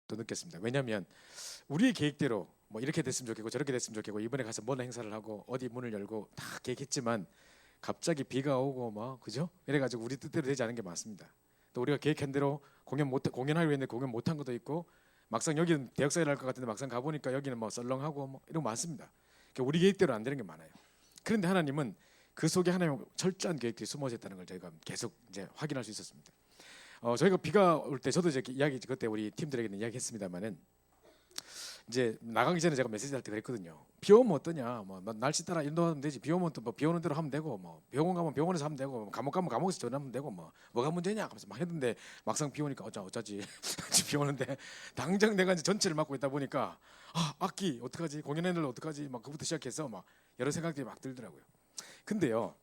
또 느꼈습니다. 왜냐하면 우리의 계획대로 뭐 이렇게 됐으면 좋겠고 저렇게 됐으면 좋겠고 이번에 가서 뭔 행사를 하고 어디 문을 열고 다 계획했지만 갑자기 비가 오고 뭐 그죠? 이래가지고 우리 뜻대로 되지 않은 게 많습니다. 또 우리가 계획한 대로 공연하려고 했는데 공연 못한 것도 있고 막상 여기는 대역사를 할 것 같은데 막상 가보니까 여기는 뭐 썰렁하고 뭐 이런 거 많습니다. 그러니까 우리 계획대로 안 되는 게 많아요. 그런데 하나님은 그 속에 하나님의 철저한 계획들이 숨어져 있다는 걸 저희가 계속 이제 확인할 수 있었습니다. 저희가 비가 올 때 저도 이제 이야기 그때 우리 팀들에게는 이야기했습니다만은 이제 나가기 전에 제가 메시지 할 때 그랬거든요. 비 오면 어떠냐? 뭐 날씨 따라 인도하면 되지. 비 오면 또 뭐 비 오는 대로 하면 되고 뭐 병원 가면 병원에서 하면 되고 뭐 감옥 가면 감옥에서 전화하면 되고 뭐 뭐가 문제냐? 하면서 막 했는데 막상 비 오니까 어쩌지? 비 오는데 당장 내가 이제 전체를 맡고 있다 보니까 악기 어떡하지? 공연하는 날 어떡하지? 막 그부터 시작해서 막 여러 생각들이 막 들더라고요. 근데요.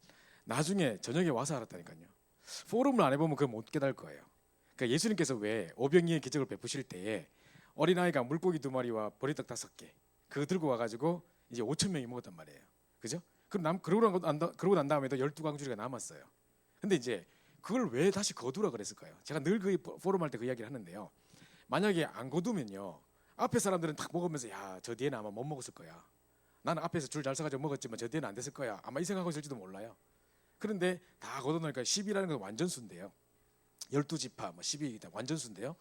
나중에 저녁에 와서 알았다니까요. 포럼을 안 해보면 그걸 못 깨달을 거예요. 그러니까 예수님께서 왜 오병이의 기적을 베푸실 때에 어린아이가 물고기 2마리와 보리떡 5개 그거 들고 와가지고 이제 5천 명이 먹었단 말이에요. 그죠? 그러고 난 다음에도 12광주리가 남았어요. 근데 이제 그걸 왜 다시 거두라 그랬을까요? 제가 늘 그 포럼 할 때 그 이야기를 하는데요. 만약에 안 거두면요. 앞에 사람들은 딱 먹으면서 야, 저 뒤에는 아마 못 먹었을 거야. 나는 앞에서 줄 잘 서가지고 먹었지만 저 뒤에는 안 됐을 거야. 아마 이 생각하고 있을지도 몰라요. 그런데 다 거둬놓으니까 10이라는 건 완전 수인데요. 12지파 뭐 10이 완전 수인데요.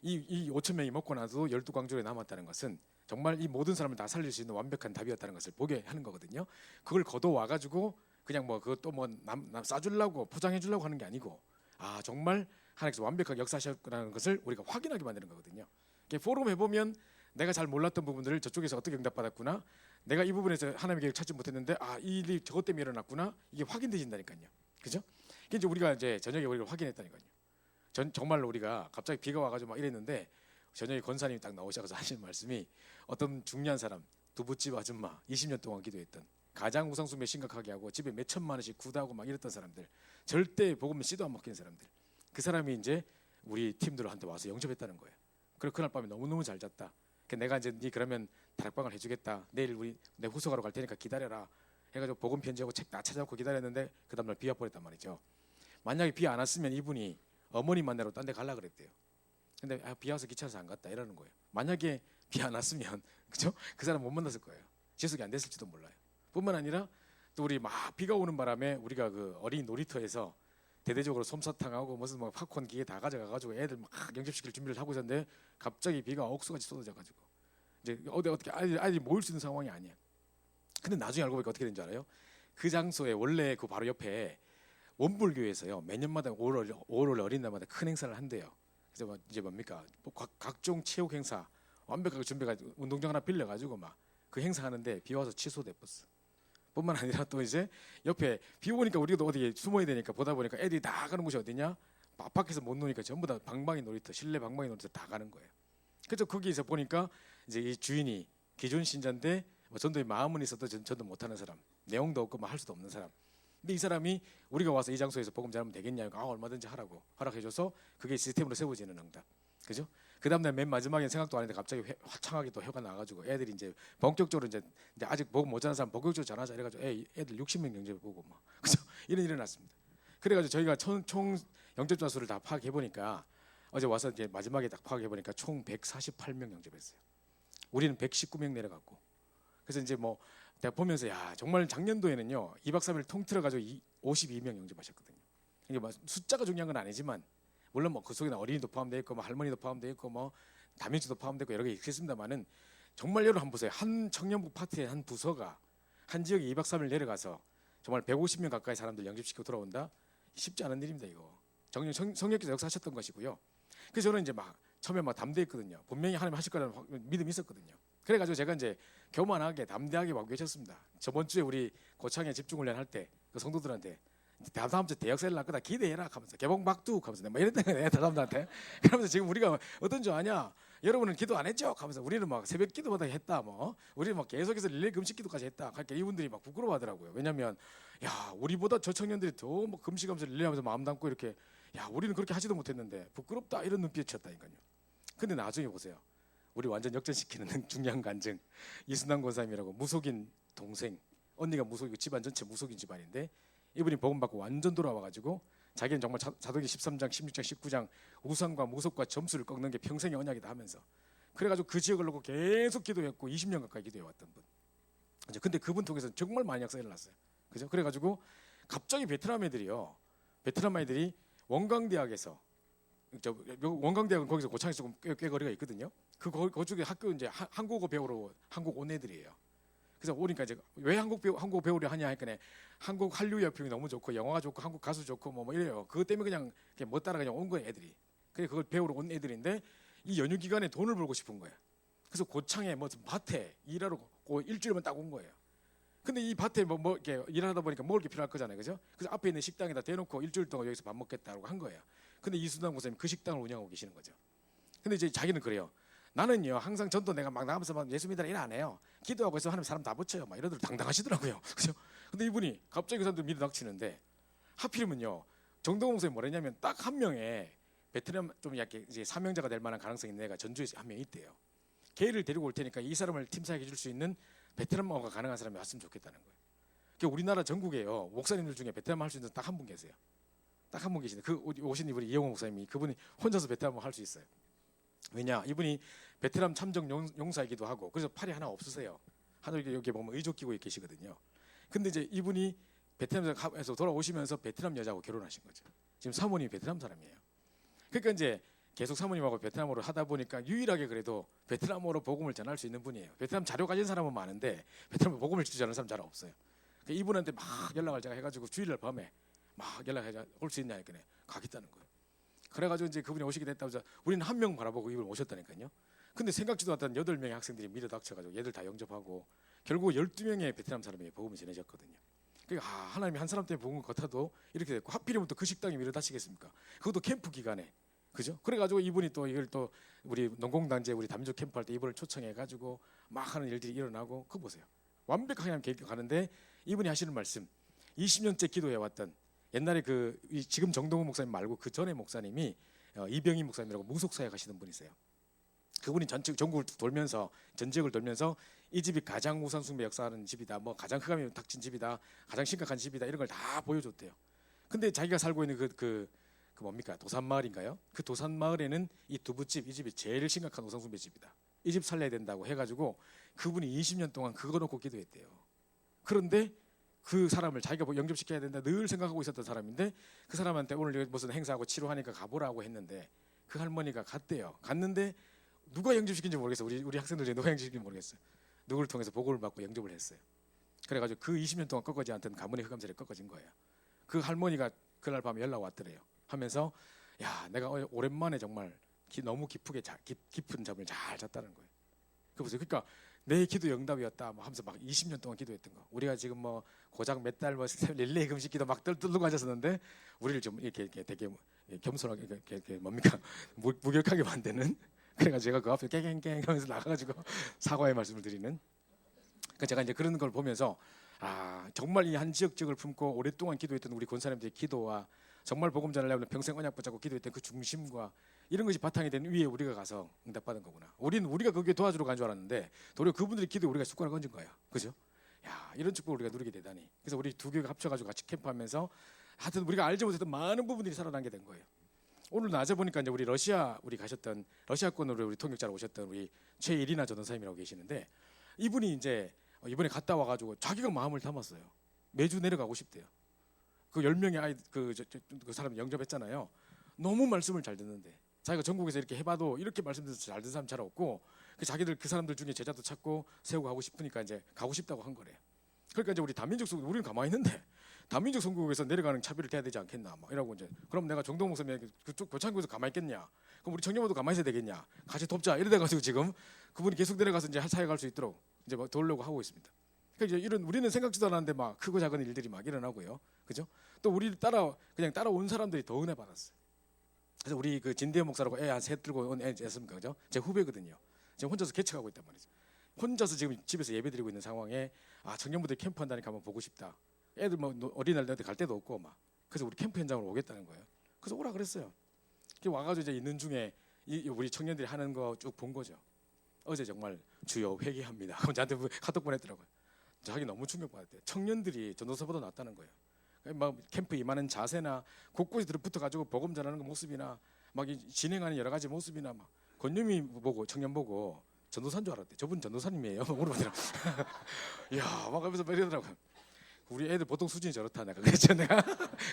이 5천 명이 먹고 나도 12광주리에 남았다는 것은 정말 이 모든 사람을 다 살릴 수 있는 완벽한 답이었다는 것을 보게 하는 거거든요. 그걸 거둬와 가지고 그냥 뭐 그것도 뭐 남 싸주려고 포장해 주려고 하는 게 아니고 정말 하나님께서 완벽하게 역사하셨다는 것을 우리가 확인하게 만드는 거거든요. 포럼 해보면 내가 잘 몰랐던 부분들을 저쪽에서 어떻게 응답받았구나, 내가 이 부분에서 하나님의 계획을 찾지 못했는데 이 일이 저것 때문에 일어났구나, 이게 확인되신다니까요. 그죠? 이제 우리가 이제 저녁에 우리가 확인했다니까요. 정말로 우리가 갑자기 비가 와가지고 막 이랬는데 저녁에 권사님이 딱 나오셔서 하시는 말씀이 어떤 중요한 사람 두부집 아줌마 20년 동안 기도했던 가장 우상숭배 심각하게 하고 집에 몇 천만 원씩 구다하고 막 이랬던 사람들, 절대 복음에 씨도 안 먹히는 사람들, 그 사람이 이제 우리 팀들한테 와서 영접했다는 거예요. 그리고 그날 밤에 너무너무 잘 잤다. 내가 이제 네 그러면 다락방을 해주겠다. 내일 내 후속하러 갈 테니까 기다려라 해가지고 복음 편지하고 책 다 찾아놓고 기다렸는데 그 다음날 비 와버렸단 말이죠. 만약에 비 안 왔으면 이분이 어머니 만나러 딴 데 가려고 그랬대요. 근데 비 와서 귀찮아서 안 갔다 이러는 거예요. 만약에 비 안 왔으면 그죠? 그 사람 못 만났을 거예요. 지속이 안 됐을지도 몰라요. 뿐만 아니라 또 우리 막 비가 오는 바람에 우리가 그 어린이 놀이터에서 대대적으로 솜사탕하고 무슨 뭐 팝콘 기계 다 가져가가지고 애들 막 영접시킬 준비를 하고 있었는데 갑자기 비가 억수같이 쏟아져가지고 이제 어떻게 아이들이 모일 수 있는 상황이 아니야. 근데 나중에 알고 보니까 어떻게 된 줄 알아요? 그 장소에 원래 그 바로 옆에 원불교에서요 매년마다 5월 어린 날마다 큰 행사를 한대요. 그래서 이제 뭡니까 각종 체육 행사 완벽하게 준비가 운동장 하나 빌려가지고 막 그 행사 하는데 비 와서 취소돼 버렸어. 뿐만 아니라 또 이제 옆에 비 오니까 우리도 어디 숨어야 되니까 보다 보니까 애들이 다 가는 곳이 어디냐? 밖에서 못 노니까 전부 다 방방이 놀이터, 실내 방방이 놀이터 다 가는 거예요. 그래서 거기서 보니까 이제 이 주인이 기존 신자인데 뭐 전도의 마음은 있어도 전도 못하는 사람, 내용도 없고 뭐 할 수도 없는 사람. 근데 이 사람이 우리가 와서 이 장소에서 복음 전하면 되겠냐? 얼마든지 하라고 허락해줘서 그게 시스템으로 세워지는 응답. 그죠? 그 다음날 맨 마지막에 생각도 안 했는데 갑자기 화창하게 또 혀가 나가지고 애들이 이제 본격적으로 이제 아직 복음 못 전하는 사람 본격적으로 전하자 이래가지고 애들 60명 영접해 보고 뭐 그죠? 이런 일이 났습니다. 그래가지고 저희가 총 영접자 수를 다 파악해 보니까 어제 와서 이제 마지막에 딱 파악해 보니까 총 148명 영접했어요. 우리는 119명 내려갔고. 그래서 이제 뭐 내가 보면서 정말 작년도에는요 2박 3일 통틀어 가지고 52명 영접하셨거든요. 이게 뭐 숫자가 중요한 건 아니지만 물론 뭐 그 속에는 어린이도 포함되어 있고 뭐 할머니도 포함되어 있고 뭐 다민주도 포함되어 있고 여러 개 있겠습니다만은 정말 여러분 한번 보세요. 한 청년부 파트의 한 부서가 한 지역에 2박 3일 내려가서 정말 150명 가까이 사람들 영접시키고 돌아온다. 쉽지 않은 일입니다 이거. 성령께서 역사하셨던 것이고요. 그래서 저는 이제 막 처음에 막 담대했거든요. 분명히 하나님 하실 거라는 믿음이 있었거든요. 그래가지고 제가 이제 교만하게 담대하게 막 외쳤습니다. 저번 주에 우리 고창에 집중훈련 할 때 그 성도들한테 다음 주 대역사를 날 거다 기대해라 하면서 개봉박두 하면서 내가 이랬던 거예요 사람들한테. 그러면서 지금 우리가 어떤 줄 아냐? 여러분은 기도 안 했죠? 하면서 우리는 막 새벽 기도마다 했다 뭐. 우리는 막 계속해서 릴레이 금식 기도까지 했다. 그러니까 이분들이 막 부끄러워하더라고요. 왜냐하면 우리보다 저 청년들이 더 뭐 금식하면서 릴레이하면서 마음 담고 이렇게 우리는 그렇게 하지도 못했는데 부끄럽다 이런 눈빛이었다니까요. 근데 나중에 보세요. 우리 완전 역전시키는 중요한 간증. 이순남 권사님이라고 무속인 동생, 언니가 무속이고 집안 전체 무속인 집안인데 이분이 복음 받고 완전 돌아와가지고 자기는 정말 사도기 13장, 16장, 19장 우상과 무속과 점수를 꺾는 게 평생의 언약이다 하면서 그래가지고 그 지역을 놓고 계속 기도했고 20년 가까이 기도해왔던 분. 그죠? 근데 그분 통해서 정말 많이 역사가 일어났어요. 그죠? 그래가지고 갑자기 베트남 애들이요. 베트남 애들이 원광대학에서 원광대학은 거기서 고창에서 조금 꽤 거리가 있거든요. 그쪽에 학교 이제 한국어 배우러 한국 온 애들이에요. 그래서 오니까 이제 왜 한국 배우려 하냐 하니까 한국 한류 역평이 너무 좋고 영화가 좋고 한국 가수 좋고 뭐 이래요. 그것 때문에 그냥 못 따라 그냥 온 거예요 애들이. 그래 그걸 배우러 온 애들인데 이 연휴 기간에 돈을 벌고 싶은 거예요. 그래서 고창에 무슨 밭에 일하러 일주일만 딱 온 거예요. 근데 이 밭에 뭐 이렇게 일하다 보니까 먹을 게 필요할 거잖아요, 그죠? 그래서 앞에 있는 식당에다 대놓고 일주일 동안 여기서 밥 먹겠다고 한 거예요. 근데 이순남 목사님 그 식당을 운영하고 계시는 거죠. 근데 이제 자기는 그래요. 나는요 항상 전도 내가 막 나가면서 막 예수 믿으라 일 안 해요. 기도하고 있어 하나님 사람 다 붙여요. 막 이러들 당당하시더라고요. 그죠? 근데 이분이 갑자기 그 사람들 믿어 닥치는데 하필이면요 정동원 목사님 뭐랬냐면 딱 한 명의 베트남 좀 약간 이제 사명자가 될 만한 가능성이 있는 애가 전주에 한 명 있대요. 걔를 데리고 올 테니까 이 사람을 팀사역해 줄 수 있는 베트남어가 가능한 사람이 왔으면 좋겠다는 거예요. 그러니까 우리나라 전국에요 목사님들 중에 베트남 할 수 있는 딱 한 분 계세요. 딱 한 분 계시는데 그 오신 이분이 이영호 목사님이 그분이 혼자서 베트남어 할 수 있어요. 왜냐 이분이 베트남 참정 용사이기도 하고 그래서 팔이 하나 없으세요. 하늘 여기 보면 의족 끼고 계시거든요. 근데 이제 이분이 베트남에서 돌아오시면서 베트남 여자하고 결혼하신 거죠. 지금 사모님이 베트남 사람이에요. 그러니까 이제 계속 사모님하고 베트남어로 하다 보니까 유일하게 그래도 베트남어로 복음을 전할 수 있는 분이에요. 베트남 자료 가진 사람은 많은데 베트남어 복음을 주지 않는 사람 잘 없어요. 그러니까 이분한테 막 연락을 제가 해가지고 주일날 밤에 막 연락해서 올 수 있냐 했더니 가겠다는 거예요. 그래가지고 이제 그분이 오시게 됐다고 해서 우리는 한 명 바라보고 이분을 모셨다니까요. 근데 생각지도 못한 8명의 학생들이 밀어 닥쳐가지고 얘들 다 영접하고 결국 12명의 베트남 사람에게 복음을 전해졌거든요. 그러니까 하나님이 한 사람 때문에 복음을 걷어도 이렇게 됐고 하필이면 또 그 식당이 밀어 닥치겠습니까? 그것도 캠프 기간에 그죠? 그래가지고 이분이 또 이걸 또 우리 농공단체 우리 담조 캠프 할 때 이분을 초청해가지고 막 하는 일들이 일어나고 그거 보세요. 완벽하게 하나님 계획 가는데 이분이 하시는 말씀 20년째 기도해왔던 옛날에 지금 정동훈 목사님 말고 그 전에 목사님이 이병희 목사님이라고 무속사역 하시는 분이세요. 그분이 전국을 돌면서 전 지역을 돌면서 이 집이 가장 우상 숭배 역사하는 집이다. 뭐 가장 흑암이 닥친 집이다. 가장 심각한 집이다. 이런 걸 다 보여줬대요. 근데 자기가 살고 있는 그 뭡니까 도산마을인가요? 그 도산마을에는 이 두부집 이 집이 제일 심각한 우상 숭배 집이다. 이 집 살려야 된다고 해가지고 그분이 20년 동안 그거 놓고 기도했대요. 그런데 그 사람을 자기가 뭐 영접시켜야 된다 늘 생각하고 있었던 사람인데 그 사람한테 오늘 무슨 행사하고 치료하니까 가보라고 했는데 그 할머니가 갔대요. 갔는데 누가 영접시킨지 모르겠어요. 우리 학생들 중에 누가 영접시킨지 모르겠어요. 누구를 통해서 보고를 받고 영접을 했어요. 그래가지고 그 20년 동안 꺾어지 않던 가문의 흑암세력이 꺾어진 거예요. 그 할머니가 그날 밤에 연락 왔더래요. 하면서 야 내가 오랜만에 정말 너무 깊은 잠을 잘 잤다는 거예요. 그러니까 내 기도 영답이었다 뭐 하면서 막 20년 동안 기도했던 거. 우리가 지금 뭐 고작 몇 달 뭐 릴레이 금식 기도 막 떨고 앉았었는데 우리를 좀 이렇게 되게 겸손하게 이렇게 뭡니까 무격하게 만드는. 그래가지고 제가 그 앞에 깽깽깽 하면서 나가가지고 사과의 말씀을 드리는. 그러니까 제가 이제 그런 걸 보면서 정말 이 한 지역을 품고 오랫동안 기도했던 우리 권사님들의 기도와 정말 복음 전하려면 평생 언약 붙잡고 기도했던 그 중심과 이런 것이 바탕이 된 위에 우리가 가서 응답받은 거구나. 우리가 거기에 도와주러 간 줄 알았는데 도리어 그분들이 기도에 우리가 숟가락 얹은 거야. 그죠? 야 이런 축복을 우리가 누리게 되다니. 그래서 우리 두 교회가 합쳐가지고 같이 캠프하면서 하여튼 우리가 알지 못했던 많은 부분들이 살아나게 된 거예요. 오늘 낮에 보니까 이제 우리 가셨던 러시아권으로 우리 통역자로 오셨던 우리 최일이나 전도사님이라고 계시는데 이분이 이제 이번에 갔다 와가지고 자기가 마음을 담았어요. 매주 내려가고 싶대요. 그 10명의 아이 그 사람 영접했잖아요. 너무 말씀을 잘 듣는데 자기가 전국에서 이렇게 해봐도 이렇게 말씀드려서 잘 듣는 사람 잘 없고 자기들 그 사람들 중에 제자도 찾고 세우고 하고 싶으니까 이제 가고 싶다고 한 거래요. 그러니까 이제 우리 다민족 선교 우리는 가만히 있는데 다민족 선교에서 내려가는 차별을 해야 되지 않겠나 막 이러고 이제 그럼 내가 정동 목사님 그쪽 교창교에서 가만히 있겠냐? 그럼 우리 청년부도 가만히 있어야 되겠냐? 같이 돕자 이러다 가지고 지금 그분이 계속 내려가서 이제 사역할 수 있도록 이제 막 도우려고 하고 있습니다. 그러니까 이제 우리는 생각지도 않았는데 막 크고 작은 일들이 막 일어나고요, 그죠? 또 우리를 그냥 따라온 사람들이 더 은혜 받았어요. 그래서 우리 그 진대현 목사라고 애 한 셋 들고 온 애 있습니까, 그죠? 제 후배거든요. 지금 혼자서 개척하고 있단 말이죠. 혼자서 지금 집에서 예배드리고 있는 상황에 청년부들 캠프 한다니까 한번 보고 싶다. 애들 뭐 어린이날 갈 데도 없고 막 그래서 우리 캠프 현장으로 오겠다는 거예요. 그래서 오라 그랬어요. 와가지고 이제 있는 중에 우리 청년들이 하는 거 쭉 본 거죠. 어제 정말 주여 회개합니다. 저한테 카톡 보냈더라고요. 자기 너무 충격받았대요. 청년들이 전도사보다 낫다는 거예요. 막 캠프 임하는 자세나 곳곳에 붙어가지고 복음 전하는 그 모습이나 막 진행하는 여러 가지 모습이나 막 권유미 보고 청년 보고 전도사인 줄 알았대. 저분 전도사님이에요. 물어보더라고. 야, 막 하면서 막 이러더라고요. 우리 애들 보통 수준이 저렇다 내가 그랬죠 내가.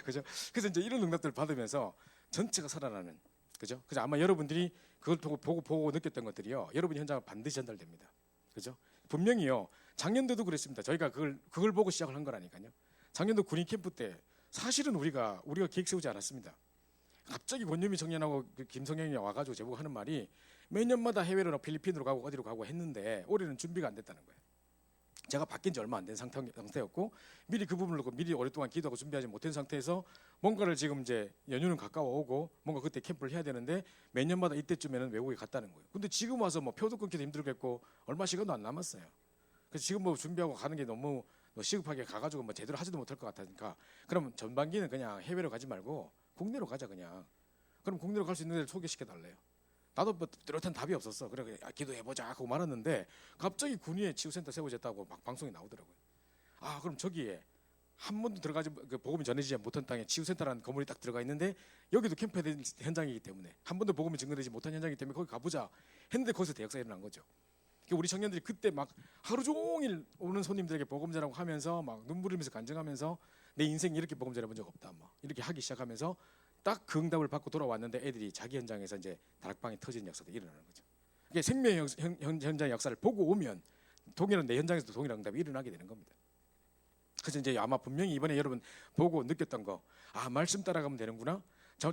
그죠? 그래서 이제 이런 응답들을 받으면서 전체가 살아나는, 그죠? 그래서 아마 여러분들이 그걸 보고 느꼈던 것들이요, 여러분 현장에 반드시 전달됩니다. 그죠? 분명히요. 작년도도 그랬습니다. 저희가 그걸 보고 시작을 한 거라니까요. 작년도 군인 캠프 때 사실은 우리가 계획 세우지 않았습니다. 갑자기 권유미 청년하고 김성영이 와가지고 제보고 하는 말이 매년마다 해외로 필리핀으로 가고 어디로 가고 했는데 올해는 준비가 안 됐다는 거예요. 제가 바뀐 지 얼마 안 된 상태였고 미리 그 부분을 놓고 미리 오랫동안 기도하고 준비하지 못한 상태에서 뭔가를 지금 이제 연휴는 가까워 오고 뭔가 그때 캠프를 해야 되는데 매년마다 이때쯤에는 외국에 갔다는 거예요. 근데 지금 와서 뭐 표도 끊기도 힘들겠고 얼마 시간도 안 남았어요. 그래서 지금 뭐 준비하고 가는 게 너무 시급하게 가가지고 뭐 제대로 하지도 못할 것 같으니까 그럼 전반기는 그냥 해외로 가지 말고 국내로 가자 그냥. 그럼 국내로 갈 수 있는 데를 소개시켜 달래요. 나도 뭐 뚜렷한 답이 없었어. 그래 기도해보자 하고 말았는데 갑자기 군위에 치유센터 세워졌다고 막 방송이 나오더라고요. 아 그럼 저기에 한 번도 들어가지 그 복음이 전해지지 못한 땅에 치유센터라는 건물이 딱 들어가 있는데 여기도 캠프 현장이기 때문에 한 번도 복음이 증거되지 못한 현장이기 때문에 거기 가보자 했는데 거기서 대역사가 일어난 거죠. 우리 청년들이 그때 막 하루 종일 오는 손님들에게 복음 전하고 하면서 막 눈물 흘리면서 간증하면서 내 인생 이렇게 복음 전해본 적 없다 막 이렇게 하기 시작하면서 딱 그 응답을 받고 돌아왔는데 애들이 자기 현장에서 이제 다락방이 터지는 역사들이 일어나는 거죠. 그게 생명의 현장의 역사를 보고 오면 동일한 내 현장에서도 동일한 응답이 일어나게 되는 겁니다. 그래서 이제 아마 분명히 이번에 여러분 보고 느꼈던 거, 아 말씀 따라가면 되는구나,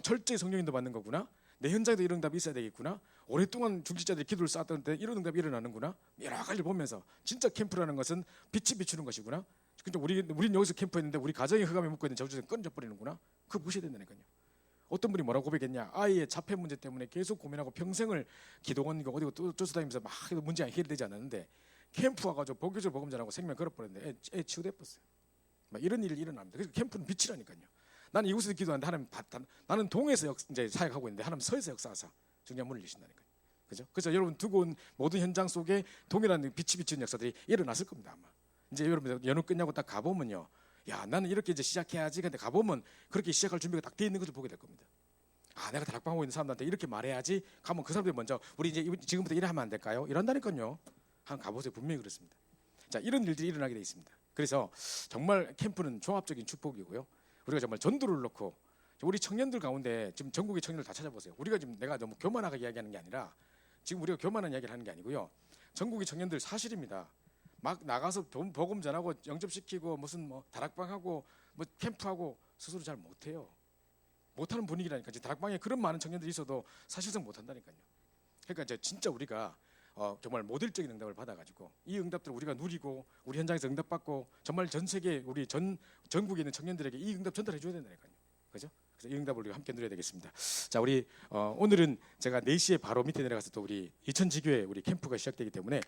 철저히 성령인도 받는 거구나, 내 현장에도 이런 응답이 있어야 되겠구나, 오랫동안 중직자들이 기도를 쌓았던 때 이런 응답이 일어나는구나, 여러 가지를 보면서 진짜 캠프라는 것은 빛이 비추는 것이구나. 근데 우리는 여기서 캠프했는데 우리 가정이 흑암에 묻고 있는 저주에서 끊어져 버리는구나. 그거 보셔야 된다니까요. 어떤 분이 뭐라고 고백했냐, 아이의 자폐 문제 때문에 계속 고민하고 평생을 기도원이고 어디고 쫓아다니면서 막 문제가 해결되지 않았는데 캠프 와가지고 복교절 복음 전하고 생명 걸어버렸는데 애 치유돼버렸어요. 막 이런 일이 일어납니다. 그래서 캠프는 빛이라니까요. 나는 이곳에서 기도하는데 하나님 나는 동에서 이제 사역하고 있는데 하나님 서에서 역사하사 중요한 문을 여신다니까요. 그죠? 그래서 여러분 두고 온 모든 현장 속에 동일한 빛이 비치는 역사들이 일어났을 겁니다. 아마 이제 여러분 연휴 끝나고 딱 가보면요, 야 나는 이렇게 이제 시작해야지. 근데 가보면 그렇게 시작할 준비가 딱 돼 있는 것을 보게 될 겁니다. 아 내가 다락방하고 있는 사람들한테 이렇게 말해야지. 가면 그 사람들이 먼저 우리 이제 지금부터 이래 하면 안 될까요? 이런다니까요. 한번 가보세요. 분명히 그렇습니다. 자 이런 일들이 일어나게 돼 있습니다. 그래서 정말 캠프는 종합적인 축복이고요. 우리가 정말 전도를 놓고 우리 청년들 가운데 지금 전국의 청년들 다 찾아보세요. 우리가 지금 내가 너무 교만하게 이야기하는 게 아니라 지금 우리가 교만한 이야기를 하는 게 아니고요. 전국의 청년들 사실입니다. 막 나가서 복음 전하고 영접시키고 무슨 뭐 다락방하고 뭐 캠프하고 스스로 잘 못해요. 못하는 분위기라니까. 다락방에 그런 많은 청년들이 있어도 사실상 못한다니까요. 그러니까 이제 진짜 우리가 정말 모델적인 응답을 받아가지고 이 응답들을 우리가 누리고 우리 현장에서 응답받고 정말 전 세계 우리 전국에 있는 청년들에게 이 응답 전달해줘야 된다니까요. 그죠? 그래서 이 응답을 우리가 함께 누려야 되겠습니다. 자 우리 오늘은 제가 4시에 바로 밑에 내려가서 또 우리 이천지교회 우리 캠프가 시작되기 때문에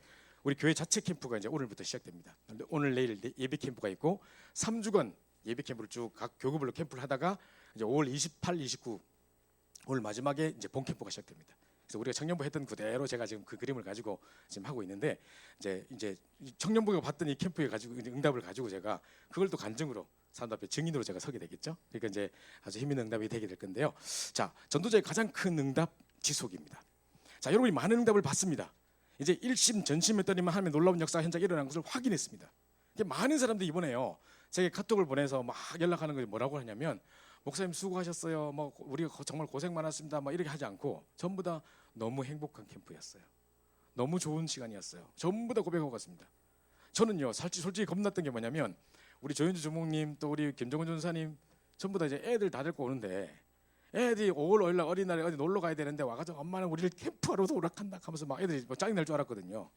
우리 교회 자체 캠프가 이제 오늘부터 시작됩니다. 오늘 내일 예배 캠프가 있고 3주간 예배 캠프를 쭉 각 교구별로 캠프를 하다가 이제 5월 28, 29 오늘 마지막에 이제 본 캠프가 시작됩니다. 그래서 우리가 청년부 했던 그대로 제가 지금 그 그림을 가지고 지금 하고 있는데 이제 청년부가 받던 이 캠프에 가지고 응답을 가지고 제가 그걸 또 간증으로 사람들 앞에 증인으로 제가 서게 되겠죠. 그러니까 이제 아주 힘있는 응답이 되게 될 건데요. 자 전도자의 가장 큰 응답 지속입니다. 자 여러분이 많은 응답을 받습니다. 이제 1심 전심했더니만 하나님의 놀라운 역사가 현장에 일어난 것을 확인했습니다. 많은 사람들이 이번에요 제게 카톡을 보내서 막 연락하는 것이 뭐라고 하냐면 목사님 수고하셨어요. 뭐 우리가 정말 고생 많았습니다. 막 이렇게 하지 않고 전부 다 너무 행복한 캠프였어요. 너무 좋은 시간이었어요. 전부 다 고백하고 갔습니다. 저는요 솔직히 겁났던 게 뭐냐면 우리 조현주 주목님 또 우리 김정은 전사님 전부 다 이제 애들 다 데리고 오는데 애들이 5월 5일 날 어린날에 어디 놀러 가야 되는데 와가지고 엄마는 우리를 캠프하러 오락한다 하면서 막 애들이 뭐 짜증 날 줄 알았거든요.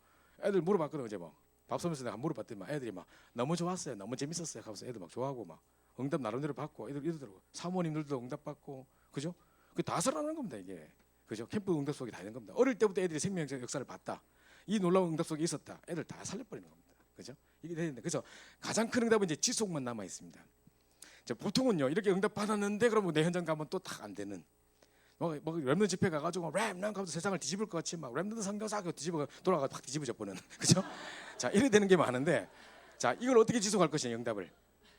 애들 물어봤거든요. 이제 막 밥 쏘면서 내가 물어봤더니 막 애들이 막 너무 좋았어요. 너무 재밌었어요. 하면서 애들 막 좋아하고 막 응답 나름대로 받고 애들 이러더라고. 사모님들도 응답 받고 그죠? 그 다 살아나는 겁니다 이게. 그죠? 캠프 응답 속에 다 있는 겁니다. 어릴 때부터 애들이 생명의 역사를 봤다. 이 놀라운 응답 속에 있었다. 애들 다 살려버리는 겁니다. 그죠? 이게 되는데 그래서 가장 큰 응답은 이제 지속만 남아 있습니다. 보통은요 이렇게 응답 받았는데 그러면 내 현장 가면 또 딱 안 되는 뭐 렘넌트 집회 가가지고 렘넌트 가면서 세상을 뒤집을 것 같이 막 렘넌트 성경사 뒤집어 돌아가 팍 뒤집어져 보는 그죠? 자 이래 되는 게 많은데 자 이걸 어떻게 지속할 것이냐 응답을.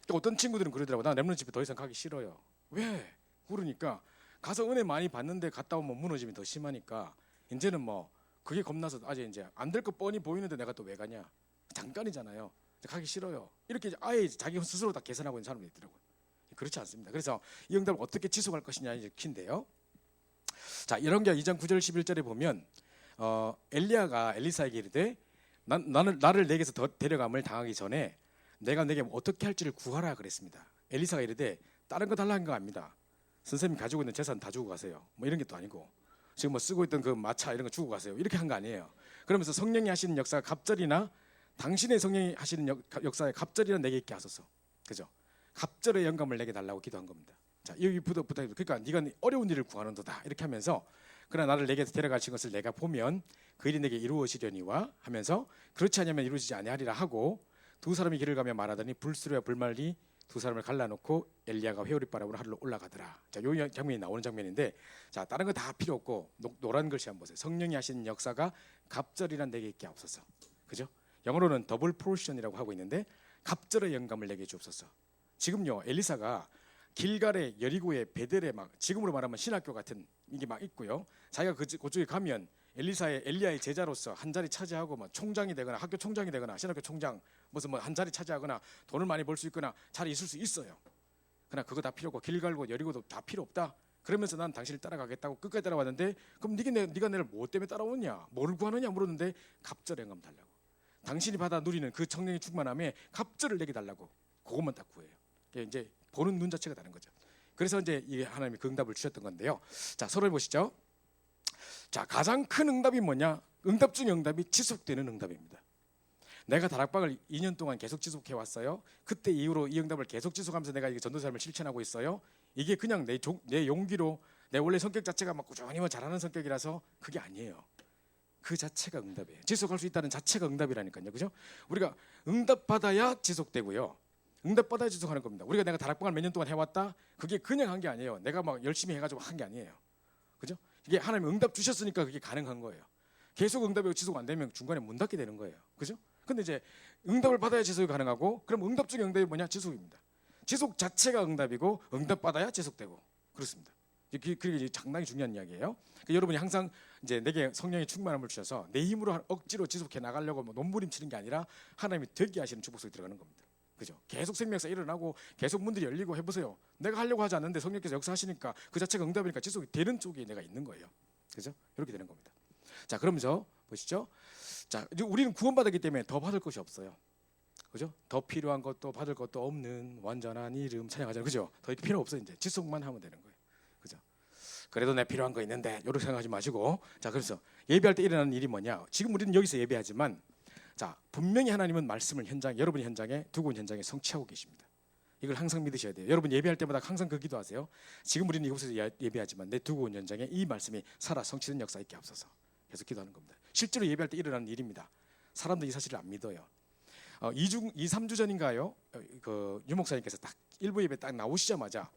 또 어떤 친구들은 그러더라고. 난 렘넌트 집회 더 이상 가기 싫어요. 왜? 그러니까 가서 은혜 많이 받는데 갔다 오면 무너짐이 더 심하니까 이제는 뭐 그게 겁나서 아직 이제 안 될 거 뻔히 보이는데 내가 또 왜 가냐? 잠깐이잖아요. 가기 싫어요. 이렇게 아예 자기 스스로 다 계산하고 있는 사람들이 있더라고요. 그렇지 않습니다. 그래서 이 응답을 어떻게 지속할 것이냐 이제 키인데요. 자, 이런 게 2장 9절 11절에 보면 엘리야가 엘리사에게 이르되 나를 내게서 더 데려감을 당하기 전에 내가 내게 어떻게 할지를 구하라 그랬습니다. 엘리사가 이르되 다른 거 달라는 거 아닙니다. 선생님 가지고 있는 재산 다 주고 가세요. 뭐 이런 게 또 아니고 지금 뭐 쓰고 있던 그 마차 이런 거 주고 가세요. 이렇게 한 거 아니에요. 그러면서 성령이 하시는 역사가 갑절이나 당신의 성령이 하시는 역사에 갑절이나 내게 있게 하소서. 그죠? 갑절의 영감을 내게 달라고 기도한 겁니다. 자, 여기 부탁. 그러니까 네가 어려운 일을 구하는도다 이렇게 하면서 그러나 나를 내게 데려가신 것을 내가 보면 그 일이 내게 이루어지려니와 하면서 그렇지 않으면 이루어지지 아니하리라 하고 두 사람이 길을 가며 말하더니 불수로야 불말리 두 사람을 갈라놓고 엘리야가 회오리바람으로 하늘로 올라가더라. 자, 요 장면이 나오는 장면인데 자, 다른 거 다 필요 없고 노란 글씨 한번 보세요. 성령이 하시는 역사가 갑절이란 내게 있게 없어서. 그죠? 영어로는 더블 포션이라고 하고 있는데 갑절의 영감을 내게 주옵소서. 지금요 엘리사가 길갈에 여리고에 베델에 막 지금으로 말하면 신학교 같은 이게 막 있고요. 자기가 그쪽에 가면 엘리야의 제자로서 한 자리 차지하고 뭐 총장이 되거나 학교 총장이 되거나 신학교 총장 무슨 뭐 한 자리 차지하거나 돈을 많이 벌 수 있거나 자리 있을 수 있어요. 그러나 그거 다 필요 없고 길갈고 여리고도 다 필요 없다. 그러면서 난 당신을 따라가겠다고 끝까지 따라왔는데 그럼 네가 내를 뭐 때문에 따라오냐? 뭐를 구하느냐 물었는데 갑절의 영감 달라고. 당신이 받아 누리는 그 성령의 충만함에 갑절을 내게 달라고. 그것만 딱 구해요. 이제 보는 눈 자체가 다른 거죠. 그래서 이제 이게 하나님이 그 응답을 주셨던 건데요. 자, 서로 해보시죠. 자, 가장 큰 응답이 뭐냐? 응답 중에 응답이 지속되는 응답입니다. 내가 다락방을 2년 동안 계속 지속해 왔어요. 그때 이후로 이 응답을 계속 지속하면서 내가 이게 전도 삶을 실천하고 있어요. 이게 그냥 내 용기로 내 원래 성격 자체가 막 꾸준히 잘하는 성격이라서 그게 아니에요. 그 자체가 응답이에요. 지속할 수 있다는 자체가 응답이라니까요. 그죠? 우리가 응답 받아야 지속되고요. 응답 받아야 지속하는 겁니다. 우리가 내가 다락방을 몇 년 동안 해왔다. 그게 그냥 한 게 아니에요. 내가 막 열심히 해가지고 한 게 아니에요. 그죠? 이게 하나님 응답 주셨으니까 그게 가능한 거예요. 계속 응답이 지속 안 되면 중간에 문 닫게 되는 거예요. 그죠? 근데 이제 응답을 받아야 지속이 가능하고 그럼 응답 중에 응답이 뭐냐? 지속입니다. 지속 자체가 응답이고 응답 받아야 지속되고 그렇습니다. 그게 상당히 중요한 이야기예요. 그러니까 여러분이 항상 이제 내게 성령의 충만함을 주셔서 내 힘으로 억지로 지속해 나가려고 뭐 몸부림치는 게 아니라 하나님이 되게 하시는 축복 속에 들어가는 겁니다. 그죠? 계속 생명사 일어나고 계속 문들이 열리고 해보세요. 내가 하려고 하지 않는데 성령께서 역사하시니까 그 자체가 응답이니까 지속이 되는 쪽에 내가 있는 거예요. 그죠? 이렇게 되는 겁니다. 자, 그러면서 보시죠. 자, 우리는 구원받았기 때문에 더 받을 것이 없어요. 그죠? 더 필요한 것도 받을 것도 없는 완전한 이름 찬양하잖아요. 그죠? 더 필요 없어요. 이제 지속만 하면 되는 거예요. 그죠? 그래도 내 필요한 거 있는데 이렇게 생각하지 마시고 자, 그래서 예배할 때 일어나는 일이 뭐냐? 지금 우리는 여기서 예배하지만 자, 분명히 하나님은 말씀을 여러분의 현장에 두고 온 현장에 성취하고 계십니다. 이걸 항상 믿으셔야 돼요. 여러분 예배할 때마다 항상 그 기도하세요. 지금 우리는 이곳에서 예배하지만 내 두고 온 현장에 이 말씀이 살아 성취된 역사 있게 앞서서 계속 기도하는 겁니다. 실제로 예배할 때 일어나는 일입니다. 사람들이 이 사실을 안 믿어요. 3주 전인가요? 그 유목사님께서 딱 일부 예배 딱 나오시자마자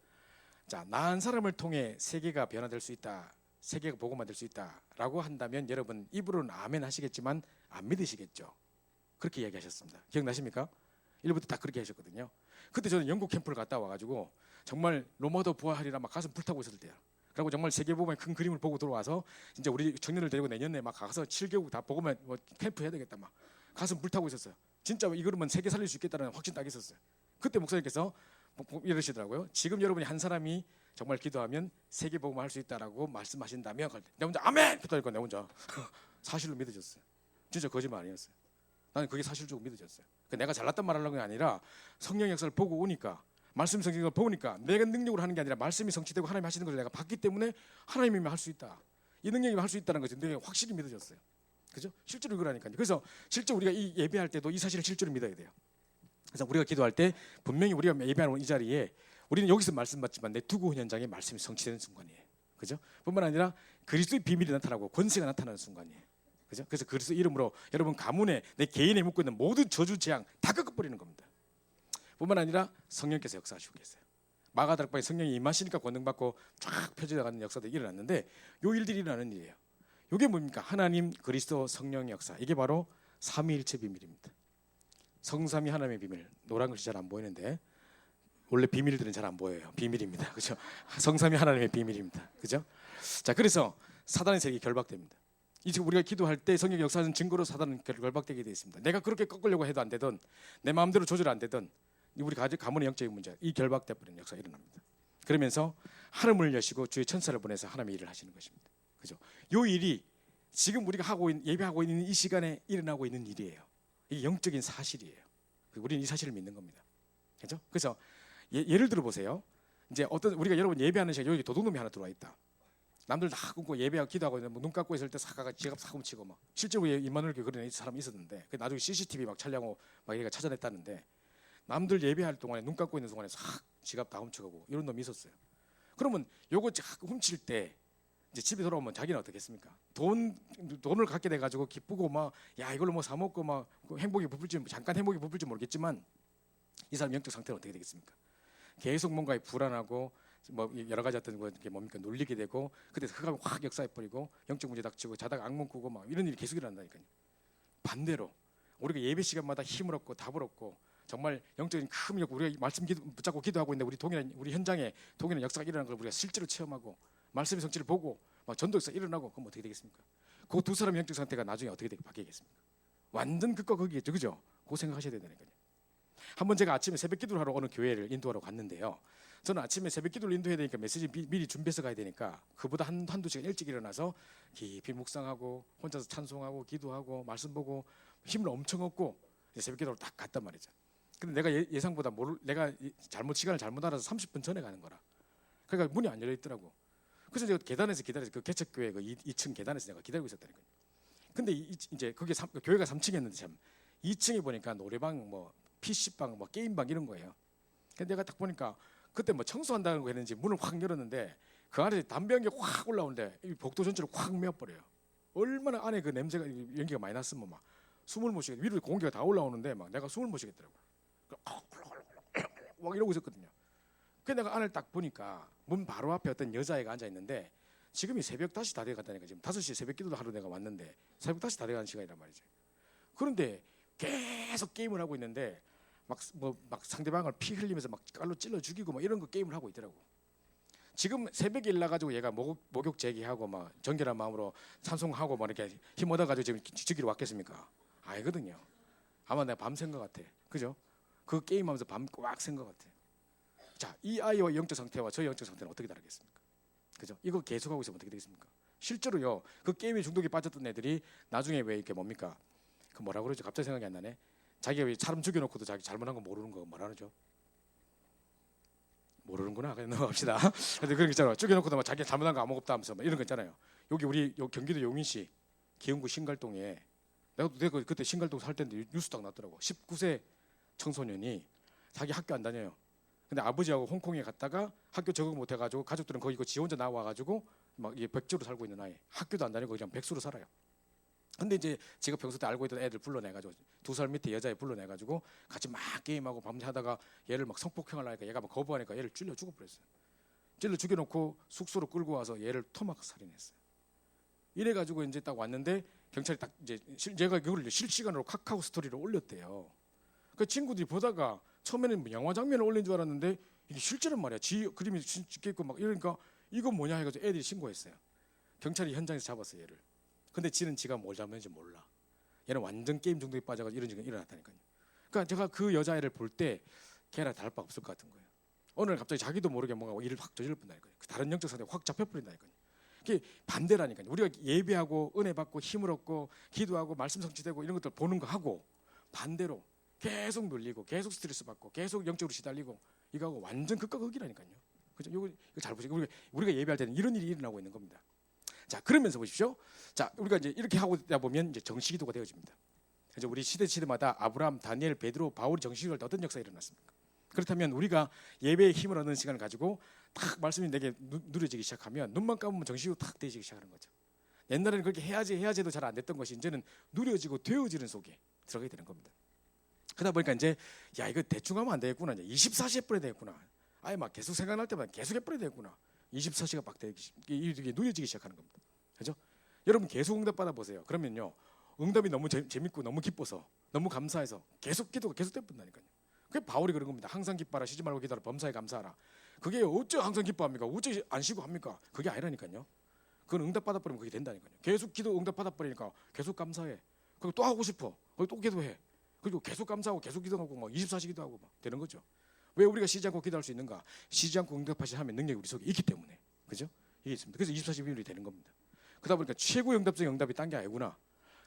자, 나 한 사람을 통해 세계가 변화될 수 있다. 세계가 복음화 될 수 있다라고 한다면 여러분 입으로는 아멘 하시겠지만 안 믿으시겠죠. 그렇게 이야기하셨습니다. 기억나십니까? 일부터 딱 그렇게 하셨거든요. 그때 저는 영국 캠프를 갔다 와가지고 정말 로마도 부활하리라 막 가슴 불타고 있었을 때야. 그리고 정말 세계복음의 큰 그림을 보고 들어와서 진짜 우리 청년을 데리고 내년에 막 가서 7개국 다 복음의 뭐 캠프 해야 되겠다 막 가슴 불타고 있었어요. 진짜 이거면 세계 살릴 수 있겠다는 확신 딱 있었어요. 그때 목사님께서 이러시더라고요. 지금 여러분이 한 사람이 정말 기도하면 세계 복음을 할 수 있다라고 말씀하신다면 내 혼자 아멘! 그러니까 내 혼자 사실로 믿어졌어요. 진짜 거짓말 아니었어요. 나는 그게 사실적으로 믿어졌어요. 내가 잘났단 말 하려는 게 아니라 성령 역사를 보고 오니까 말씀 성경을 보니까 내가 능력으로 하는 게 아니라 말씀이 성취되고 하나님이 하시는 것을 내가 봤기 때문에 하나님이면 할 수 있다. 이 능력이면 할 수 있다는 것이 내가 확실히 믿어졌어요. 그죠? 실제로 이거라니까요. 그래서 실제 우리가 이 예배할 때도 이 사실을 실제로 믿어야 돼요. 그래서 우리가 기도할 때 분명히 우리가 예배하는 이 자리에 우리는 여기서 말씀 받지만 내 두고 현장에 말씀이 성취되는 순간이에요. 그죠? 뿐만 아니라 그리스도의 비밀이 나타나고 권세가 나타나는 순간이에요. 그죠? 그래서 그리스도 이름으로 여러분 가문에 내 개인에 묻고 있는 모든 저주 재앙 다 꺾어버리는 겁니다. 뿐만 아니라 성령께서 역사하시고 계세요. 마가다락방에 성령이 임하시니까 권능받고 쫙 펴져가는 역사들이 일어났는데 요 일들이 일어나는 일이에요. 이게 뭡니까? 하나님, 그리스도, 성령의 역사. 이게 바로 삼위일체 비밀입니다. 성삼위 하나님의 비밀. 노란 글씨 잘 안 보이는데 원래 비밀들은 잘 안 보여요. 비밀입니다. 그렇죠? 성삼위 하나님의 비밀입니다. 그죠? 자, 그래서 사단의 세계 결박됩니다. 이제 우리가 기도할 때 성경 역사하는 증거로 사단은 결박되게 되어 있습니다. 내가 그렇게 꺾으려고 해도 안 되든 내 마음대로 조절 안 되든 우리 가문의 영적인 문제, 이 결박돼 버리는 역사가 일어납니다. 그러면서 하늘문을 여시고 주의 천사를 보내서 하나님의 일을 하시는 것입니다. 그죠? 요 일이 지금 우리가 예배하고 있는 이 시간에 일어나고 있는 일이에요. 이게 영적인 사실이에요. 우리는 이 사실을 믿는 겁니다. 그죠? 그래서 예를 들어 보세요. 이제 우리가 여러분 예배하는 시간 여기 도둑놈이 하나 들어와 있다. 남들 다 끊고 예배하고 기도하고 있는데 눈 감고 있을 때 사가가 지갑 사고 치고 막 실제로 임마누엘 교회 그런 사람이 있었는데 나중에 CCTV 막 촬영하고 막 얘가 찾아냈다는데 남들 예배할 동안에 눈 감고 있는 동안에 싹 지갑 다 훔쳐가고 이런 놈이 있었어요. 그러면 요거 훔칠 때 이제 집에 돌아오면 자기는 어떻겠습니까? 돈을 갖게 돼 가지고 기쁘고 막 야 이걸로 뭐 사 먹고 막 행복이 부풀지 잠깐 행복이 부풀지 모르겠지만 이 사람 영적 상태는 어떻게 되겠습니까? 계속 뭔가 불안하고 뭐 여러 가지 어떤 게 뭡니까 놀리게 되고 그때 흑암이 확 역사해 버리고 영적 문제 닥치고 자다가 악몽 꾸고 막 이런 일이 계속 일어난다니까요. 반대로 우리가 예배 시간마다 힘을 얻고 답을 얻고 정말 영적인 큰 력 우리가 말씀 붙잡고 기도하고 있는데 우리 현장에 동일한 역사가 일어나는 걸 우리가 실제로 체험하고 말씀의 성취를 보고 막 전도 역사 일어나고 그럼 어떻게 되겠습니까? 그 두 사람의 영적 상태가 나중에 어떻게 바뀌겠습니까? 완전 극과 극이겠죠, 그죠? 그거 생각하셔야 된다니까요. 한번 제가 아침에 새벽 기도를 하러 어느 교회를 인도하러 갔는데요. 저는 아침에 새벽 기도를 인도해야 되니까 메시지 미리 준비해서 가야 되니까 그보다 한두 시간 일찍 일어나서 깊이 묵상하고 혼자서 찬송하고 기도하고 말씀 보고 힘을 엄청 얻고 새벽 기도를 딱 갔단 말이죠. 근데 내가 예상보다 내가 시간을 잘못 알아서 30분 전에 가는 거라. 그러니까 문이 안 열려 있더라고. 그래서 제가 계단에서 그 개척교회 그 2층 계단에서 내가 기다리고 있었다니까요. 근데 이제 그게 교회가 3층이었는데 참 2층에 보니까 노래방 뭐 PC방 뭐 게임방 이런 거예요. 근데 내가 딱 보니까 그때 뭐 청소한다는 거 했는지 문을 확 열었는데 그 안에 담배 연기 확 올라오는데 이 복도 전체를 확 메워버려요. 얼마나 안에 그 냄새가 연기가 많이 났으면 막 숨을 못 쉬겠 위로 공기가 다 올라오는데 막 내가 숨을 못 쉬겠더라고. 막 이러고 있었거든요. 그래서 내가 안을 딱 보니까 문 바로 앞에 어떤 여자애가 앉아 있는데 지금이 새벽 5시 다 돼간다니까. 지금 5시 새벽 기도도 하러 내가 왔는데 새벽 5시 다 돼가는 시간이란 말이지. 그런데 계속 게임을 하고 있는데 막 상대방을 피 흘리면서 막 깔로 찔러 죽이고 막 이런 거 게임을 하고 있더라고. 지금 새벽에 일나 가지고 얘가 목욕 제기하고 막 정결한 마음으로 찬송하고 막 이렇게 힘 얻어 가지고 지금 죽이러 왔겠습니까? 아니거든요. 아마 내가 밤 샌 것 같아. 그죠? 그 게임하면서 밤 꽉 샌 것 같아. 자, 이 아이와 영적 상태와 저의 영적 상태는 어떻게 다르겠습니까? 그죠? 이거 계속하고 있으면 어떻게 되겠습니까? 실제로요. 그 게임에 중독에 빠졌던 애들이 나중에 왜 이렇게 뭡니까? 그 뭐라 그러죠? 갑자기 생각이 안 나네. 자기가 왜 사람 죽여놓고도 자기 잘못한 거 모르는 거 뭐라 그러죠? 모르는구나. 그냥 넘어갑시다. 근데 그런 거 있잖아요. 죽여놓고도 막 자기가 잘못한 거 아무것도 하면서 막 이런 거 있잖아요. 우리 경기도 용인시 기흥구 신갈동에 내가 그때 신갈동 살 때인데 뉴스 딱 났더라고. 19세 청소년이 자기 학교 안 다녀요. 근데 아버지하고 홍콩에 갔다가 학교 적응 못 해가지고 가족들은 거기 지 혼자 나와가지고 막 백지로 살고 있는 아이. 학교도 안 다니고 그냥 백수로 살아요. 근데 이제 제가 평소 때 알고 있던 애들 불러내가지고 2살 밑에 여자애 불러내가지고 같이 막 게임하고 밤새 하다가 얘를 막 성폭행을 하니까 얘가 막 거부하니까 얘를 찔러 죽여버렸어요. 찔러 죽여놓고 숙소로 끌고 와서 얘를 토막 살인했어요. 이래가지고 이제 딱 왔는데 경찰이 딱 이제 제가 그걸 실시간으로 카카오 스토리로 올렸대요. 그 친구들이 보다가 처음에는 영화 장면을 올린 줄 알았는데 이게 실제란 말이야. 그림이 찍혀 있고 막 이러니까 이거 뭐냐 해가지고 애들이 신고했어요. 경찰이 현장에서 잡았어요 얘를. 근데 지가 뭘 잘못했는지 몰라. 얘는 완전 게임 중독에 빠져가지고 이런 일이 일어났다니까요. 그러니까 제가 그 여자애를 볼 때 걔랑 다를 바 없을 것 같은 거예요. 오늘 갑자기 자기도 모르게 뭔가 일을 확 저질러 본다니까요. 다른 영적 상태가 확 잡혀버린다니까요. 그게 반대라니까요. 우리가 예배하고 은혜 받고 힘을 얻고 기도하고 말씀 성취되고 이런 것들 보는 거 하고 반대로 계속 눌리고 계속 스트레스 받고 계속 영적으로 시달리고 이거하고 완전 극과 극이라니까요. 그죠? 이거 잘 보시고 우리가 예배할 때는 이런 일이 일어나고 있는 겁니다. 자, 그러면서 보십시오. 자, 우리가 이제 이렇게 하고 있다 보면 이제 정식기도가 되어집니다. 그래서 우리 시대마다 아브라함, 다니엘, 베드로, 바울이 정식기도할 때 어떤 역사가 일어났습니까? 그렇다면 우리가 예배의 힘을 얻는 시간을 가지고 딱 말씀이 내게 누려지기 시작하면 눈만 감으면 정식기도 탁 되어지기 시작하는 거죠. 옛날에는 그렇게 해야지 해도 잘 안 됐던 것이 이제는 누려지고 되어지는 속에 들어가게 되는 겁니다. 그러다 보니까 이제 야 이거 대충 하면 안 되겠구나. 이제 24시 해버려야 되겠구나. 아예 막 계속 생각날 때마다 계속 해버려야 되겠구나. 24시가 막 이게 누려지기 시작하는 겁니다. 그죠? 여러분 계속 응답 받아보세요. 그러면요 응답이 너무 재밌고 너무 기뻐서 너무 감사해서 계속 기도가 계속 되어본다니까요. 그게 바울이 그런 겁니다. 항상 기뻐하라, 쉬지 말고 기도하라, 범사에 감사하라. 그게 어째 항상 기뻐합니까? 어째 안 쉬고 합니까? 그게 아니라니까요. 그건 응답받아 버리면 그게 된다니까요. 계속 기도 응답받아 버리니까 계속 감사해. 그리고 또 하고 싶어. 그리고 또 기도해. 그리고 계속 감사하고 계속 기도하고 막 24시 기도하고 막 되는 거죠. 왜 우리가 쉬지 않고 기도할 수 있는가? 쉬지 않고 응답하시 하면 능력이 우리 속에 있기 때문에. 그죠? 이게 있습니다. 그래서 24시 비밀이 되는 겁니다. 그러다 보니까 최고 응답적인 응답이 딴 게 아니구나.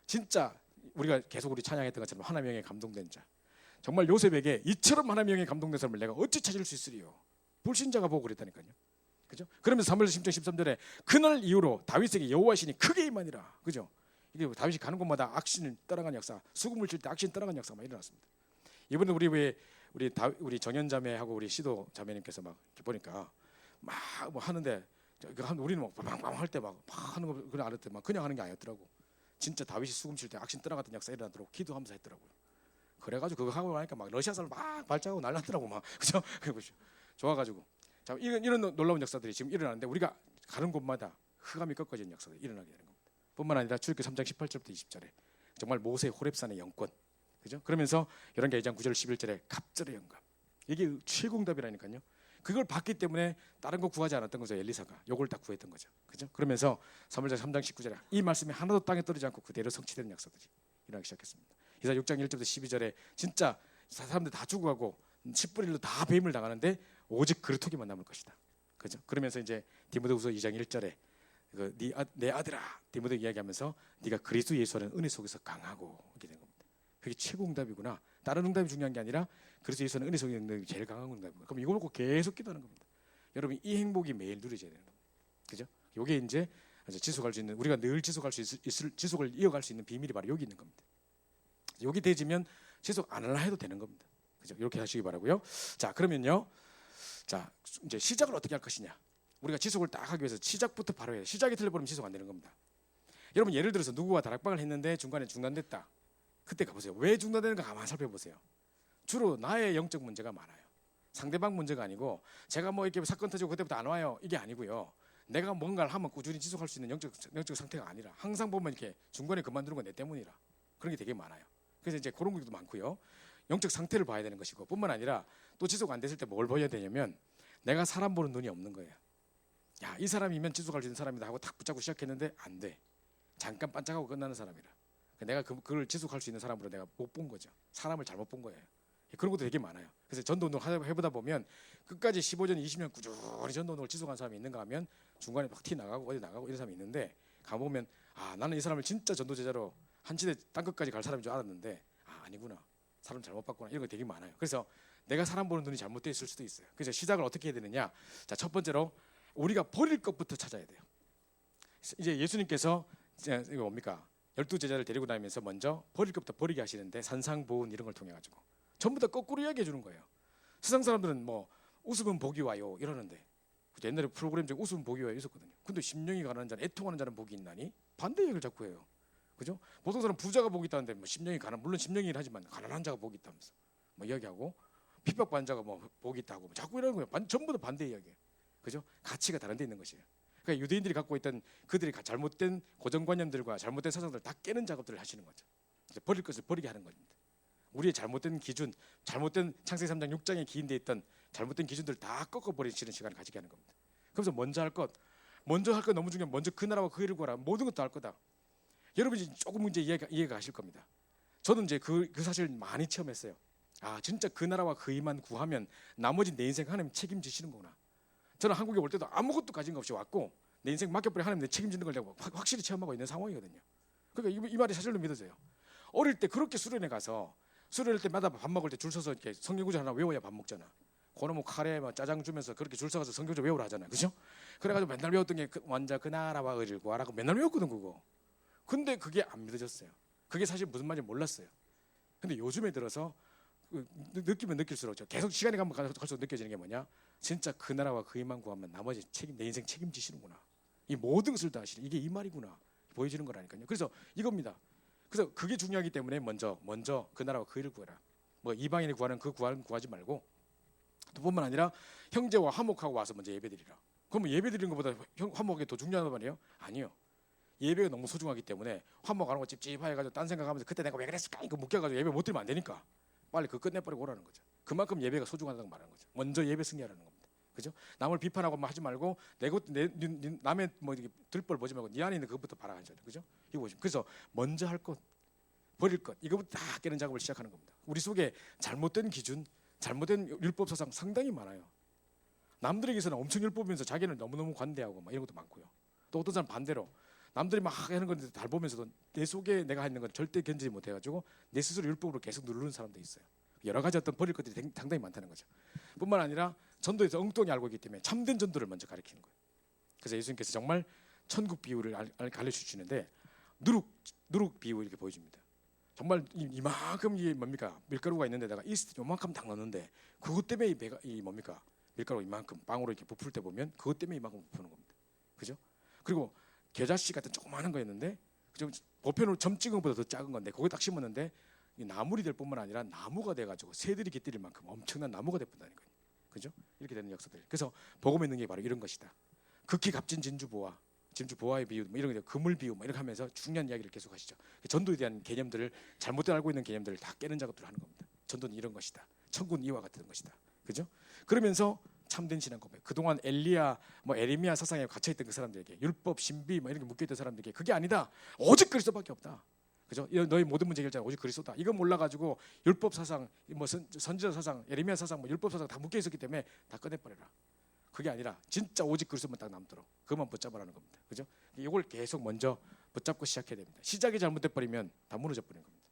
진짜 우리가 계속 우리 찬양했던 것처럼 하나님의 영에 감동된 자. 정말 요셉에게 이처럼 하나님의 영에 감동된 사람을 내가 어찌 찾을 수 있으리요? 불신자가 보고 그랬다니까요. 그죠? 그러면서 사무엘서 10장 13절에 그날 이후로 다윗에게 여호와의 신이 크게 임하니라. 그죠? 이게 다윗이 가는 곳마다 악신을 따라가는 역사, 수금을 칠 때 악신 따라가는 역사가 많이 일어났습니다. 이번에 우리 정연자매하고 우리 시도 자매님께서 막 이렇게 보니까 막 뭐 하는데 우리는 막 빵빵 할 때 막 하는 거 그냥 안 했대. 막 그냥 하는 게 아니었더라고. 진짜 다윗이 수금 칠 때 악신 따라갔던 역사 일어나도록 기도하면서 했더라고요. 그래가지고 그거 하고 나니까 막 러시아 사람 막 발작하고 난리났더라고 막. 그죠? 좋아가지고 자 이런 놀라운 역사들이 지금 일어나는데 우리가 가는 곳마다 흑암이 꺾어지는 역사들이 일어나게 되는 겁니다. 뿐만 아니라 출애굽기 3장 18절부터 20절에 정말 모세 호렙산의 영권, 그죠? 그러면서 열왕기 2장 9절 11절에 갑절의 영감, 이게 최고 응답이라니까요. 그걸 받기 때문에 다른 거 구하지 않았던 거죠. 엘리사가 요걸 다 구했던 거죠. 그죠? 그러면서 사무엘상 3장 19절에 이 말씀이 하나도 땅에 떨어지지 않고 그대로 성취되는 역사들이 일어나기 시작했습니다. 이사 6장 1절부터 12절에 진짜 사람들 다 죽어가고 10분의 1로 다 배임을 당하는데 오직 그릇토기만 남을 것이다. 그죠? 그러면서 이제 디모데후서 2장 1절에 내 아들아 디모데 이야기하면서 네가 그리스도 예수라는 은혜 속에서 강하고 이렇게 된 겁니다. 그게 최고 응답이구나. 다른 응답이 중요한 게 아니라 그리스도 예수라는 은혜 속에 응답이 제일 강한 응답이구나. 그럼 이걸 놓고 계속 기도하는 겁니다. 여러분 이 행복이 매일 누려져야 되는 겁니다. 그죠? 이게 이제 지속할 수 있는, 우리가 늘 지속할 수 있을 지속을 이어갈 수 있는 비밀이 바로 여기 있는 겁니다. 여기 되지면 지속 안 하려 해도 되는 겁니다. 그죠? 이렇게 하시기 바라고요. 자, 그러면요. 자, 이제 시작을 어떻게 할 것이냐? 우리가 지속을 딱 하기 위해서 시작부터 바로 해야 돼. 시작이 틀려버리면 지속 안 되는 겁니다. 여러분 예를 들어서 누구와 다락방을 했는데 중간에 중단됐다. 그때 가보세요. 왜 중단되는가 가만 살펴보세요. 주로 나의 영적 문제가 많아요. 상대방 문제가 아니고 제가 뭐 이렇게 사건 터지고 그때부터 안 와요. 이게 아니고요. 내가 뭔가를 하면 꾸준히 지속할 수 있는 영적 상태가 아니라 항상 보면 이렇게 중간에 그만두는 건 내 때문이라 그런 게 되게 많아요. 그래서 이제 그런 것도 많고요. 영적 상태를 봐야 되는 것이고 뿐만 아니라 또 지속 안 됐을 때 뭘 봐야 되냐면 내가 사람 보는 눈이 없는 거예요. 야, 이 사람이면 지속할 수 있는 사람이다 하고 탁 붙잡고 시작했는데 안 돼. 잠깐 반짝하고 끝나는 사람이라. 내가 그걸 지속할 수 있는 사람으로 내가 못 본 거죠. 사람을 잘못 본 거예요. 그런 것도 되게 많아요. 그래서 전도 운동을 해보다 보면 끝까지 15년, 20년 꾸준히 전도 운동을 지속한 사람이 있는가 하면 중간에 막 티 나가고 어디 나가고 이런 사람이 있는데 가보면 아, 나는 이 사람을 진짜 전도 제자로 한 시대 땅 끝까지 갈 사람인 줄 알았는데 아, 아니구나. 사람 잘못 봤구나. 이런 거 되게 많아요. 그래서 내가 사람 보는 눈이 잘못되어 있을 수도 있어요. 그래서 시작을 어떻게 해야 되느냐? 자, 첫 번째로 우리가 버릴 것부터 찾아야 돼요. 이제 예수님께서 이거 뭡니까? 12제자를 데리고 다니면서 먼저 버릴 것부터 버리게 하시는데 산상보훈 이런 걸 통해 가지고 전부 다 거꾸로 이야기해 주는 거예요. 세상 사람들은 뭐 웃으면 복이 와요 이러는데 옛날에 프로그램 중에 웃으면 복이 와요 있었거든요. 근데 심령이 가난한 자는 애통하는 자는 복이 있나니? 반대 얘기를 자꾸 해요. 그죠? 보통 사람 부자가 복이 있다는데 뭐 심령이 물론 심령이긴 하지만 가난한 자가 복이 있다면서 뭐 이야기하고 핍박받는 자가 뭐 복이 있다고 자꾸 이러는 거예요. 전부 다 반대 이야기예요. 그죠? 가치가 다른 데 있는 것이에요. 그러니까 유대인들이 갖고 있던 그들이 잘못된 고정관념들과 잘못된 사상들을 다 깨는 작업들을 하시는 거죠. 이제 버릴 것을 버리게 하는 겁니다. 우리의 잘못된 기준, 잘못된 창세기 3장 6장에 기인되어 있던 잘못된 기준들을 다 꺾어버리시는 시간을 가지게 하는 겁니다. 그래서 먼저 할 것 너무 중요한 먼저 그 나라와 그 일을 구하라. 모든 것도 할 거다. 여러분이 조금 이제 이해가 가실 겁니다. 저는 이제 그 사실을 많이 체험했어요. 아, 진짜 그 나라와 그 일만 구하면 나머지 내 인생 하나님 책임지시는 거구나. 저는 한국에 올 때도 아무것도 가진 거 없이 왔고 내 인생 맡겨버려 하나님 내 책임지는 걸 내가 확실히 체험하고 있는 상황이거든요. 그러니까 이 말이 사실로 믿어져요. 어릴 때 그렇게 수련회 가서 수련회 때마다 밥 먹을 때 줄 서서 이렇게 성경구절 하나 외워야 밥 먹잖아. 고노 카레 짜장 주면서 그렇게 줄 서가서 성경구절 외우라 하잖아. 그죠? 그래가지고 맨날 외웠던 게 먼저 그 나라와 의를 구하라고 맨날 외웠거든 그거. 근데 그게 안 믿어졌어요. 그게 사실 무슨 말인지 몰랐어요. 근데 요즘에 들어서 느끼면 느낄수록 계속 시간이 가면 갈수록 느껴지는 게 뭐냐? 진짜 그 나라와 그 일만 구하면 나머지 내 인생 책임지시는구나. 이 모든 것을 다 하시는 이게 이 말이구나 보여지는 거라니까요. 그래서 이겁니다. 그래서 그게 중요하기 때문에 먼저 그 나라와 그 일을 구해라. 뭐 이방인이 구하는 그 구하지 말고 또 뿐만 아니라 형제와 화목하고 와서 먼저 예배드리라. 그러면 예배드리는 것보다 화목이 더 중요하단 말이에요? 아니요. 예배가 너무 소중하기 때문에 화목하는 거 찝찝해가지고 딴 생각하면서 그때 내가 왜 그랬을까 이거 묶여가지고 예배 못 드리면 안 되니까 빨리 그거 끝내버리고 오라는 거죠. 그만큼 예배가 소중하다고 말하는 거죠. 먼저 예배 승리하라는 겁니다. 그죠? 남을 비판하고 뭐 하지 말고 남의 뭐 이렇게 들벌 보지 말고 네 안에 있는 그것부터 봐라 하잖아요. 그죠? 이거 보시면 그래서 먼저 할 것, 버릴 것 이거부터 다 깨는 작업을 시작하는 겁니다. 우리 속에 잘못된 기준, 잘못된 율법 사상 상당히 많아요. 남들에게서는 엄청 율법이면서 자기는 너무너무 관대하고 막 이런 것도 많고요. 또 어떤 사람 반대로 남들이 막 하는 건데 잘 보면서도 내 속에 내가 하는 건 절대 견디지 못해가지고 내 스스로 율법으로 계속 누르는 사람도 있어요. 여러 가지 어떤 버릴 것들이 상당히 많다는 거죠. 뿐만 아니라 전도에서 엉뚱히 알고 있기 때문에 참된 전도를 먼저 가르치는 거예요. 그래서 예수님께서 정말 천국 비유를 가르쳐주시는데 누룩 비유 이렇게 보여줍니다. 정말 이만큼 이게 뭡니까 밀가루가 있는데다가 이스트 요만큼 딱 넣는데 그것 때문에 이 배가 이 뭡니까 밀가루 이만큼 빵으로 이렇게 부풀 때 보면 그것 때문에 이만큼 부푸는 겁니다. 그죠? 그리고 겨자씨 같은 조그마한 거였는데 보편으로 점 찍은 것보다 더 작은 건데 그거 딱 심었는데 이 나물이 될 뿐만 아니라 나무가 돼가지고 새들이 깃들일 만큼 엄청난 나무가 됐다는 거예요. 그죠? 이렇게 되는 역사들. 그래서 복음에 있는 게 바로 이런 것이다. 극히 값진 진주 보화의 비유, 뭐 이런 거 그물 비유, 뭐 이렇게 하면서 중요한 이야기를 계속하시죠. 전도에 대한 개념들을 잘못된 알고 있는 개념들을 다 깨는 작업들을 하는 겁니다. 전도는 이런 것이다. 천국은 이와 같은 것이다. 그죠? 그러면서 참된 신앙 고백. 그동안 엘리야, 뭐 에레미야 사상에 갇혀 있던 그 사람들에게 율법, 신비, 뭐 이렇게 묶여 있던 사람들에게 그게 아니다. 오직 그리스도밖에 없다. 그죠? 너희 모든 문제 해결자 오직 그리스도다. 이거 몰라가지고 율법 사상, 뭐 선지자 사상, 예레미야 사상, 뭐 율법 사상 다 묶여 있었기 때문에 다 꺼내버려라. 그게 아니라 진짜 오직 그리스도만 딱 남도록 그것만 붙잡으라는 겁니다. 그죠? 이걸 계속 먼저 붙잡고 시작해야 됩니다. 시작이 잘못돼 버리면 다 무너져 버리는 겁니다.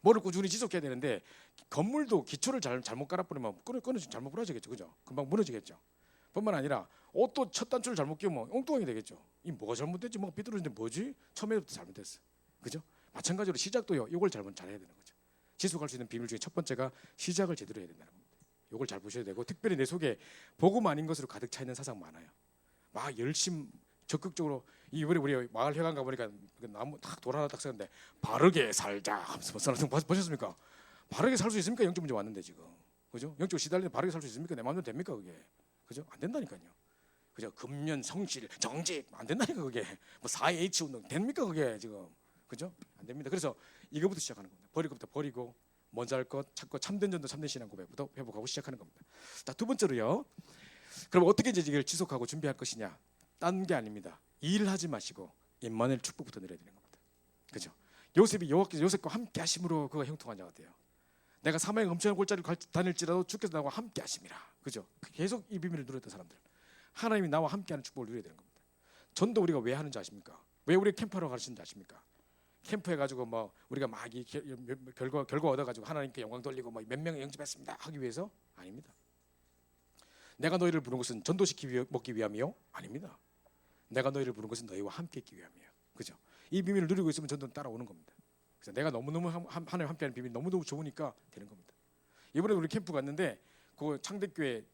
뭐를 꾸준히 지속해야 되는데 건물도 기초를 잘못 깔아버리면 끊어지 잘못 부러지겠죠. 그죠? 금방 무너지겠죠. 뿐만 아니라 옷도 첫 단추를 잘못 끼우면 엉뚱하게 되겠죠. 이 뭐가 잘못됐지? 뭐가 삐뚤어졌는데 뭐지? 처음에부터 잘못됐어. 그죠? 마찬가지로 시작도요. 이걸 잘해야 되는 거죠. 지속할 수 있는 비밀 중에 첫 번째가 시작을 제대로 해야 된다는 겁니다. 이걸 잘 보셔야 되고 특별히 내 속에 복음 아닌 것으로 가득 차 있는 사상 많아요. 막 열심 적극적으로 이번에 우리 마을 회관 가 보니까 나무 딱 돌 하나 딱 쓰는데 바르게 살자 하면서 써놨던 거 보셨습니까? 바르게 살 수 있습니까? 영적 문제 왔는데 지금 그죠? 영적 시달리는 바르게 살 수 있습니까? 내 마음대로 됩니까 그게? 그죠? 안 된다니까요. 그죠? 근면 성실 정직 안 된다니까 그게 뭐 4H 운동 됩니까 그게 지금 그죠? 안 됩니다. 그래서 이거부터 시작하는 겁니다. 버릴 것부터 버리고 먼저 할 것 찾고 참된 전도 참된 신앙 고백부터 회복하고 시작하는 겁니다. 자, 두 번째로요. 그럼 어떻게 이제 이걸 지속하고 준비할 것이냐? 딴 게 아닙니다. 일하지 마시고 임마누엘 축복부터 누려야 되는 겁니다. 그죠? 요셉이 요셉과 함께 하심으로 그가 형통한 자가 돼요. 내가 사망의 엄청난 골짜기를 다닐지라도 주께서 나와 함께 하심이라. 그죠? 계속 이 비밀을 누렸던 사람들. 하나님이 나와 함께하는 축복을 누려야 되는 겁니다. 전도 우리가 왜 하는지 아십니까? 왜 우리 캠프하러 가르치는지 아십니까? 캠프 해가지고 뭐 우리가 막 이 결과 얻어가지고 하나님께 영광 돌리고 뭐 몇 명을 영접했습니다 하기 위해서 아닙니다. 내가 너희를 부른 것은 전도시키기 먹기 위함이요? 아닙니다. 내가 너희를 부른 것은 너희와 함께 있기 위함이에요. 그죠? 이 비밀을 누리고 있으면 전도는 따라오는 겁니다. 그래서 내가 너무너무 하나님 함께하는 비밀이 너무너무 좋으니까 되는 겁니다. 이번에 우리 캠프 갔는데 그 창대교회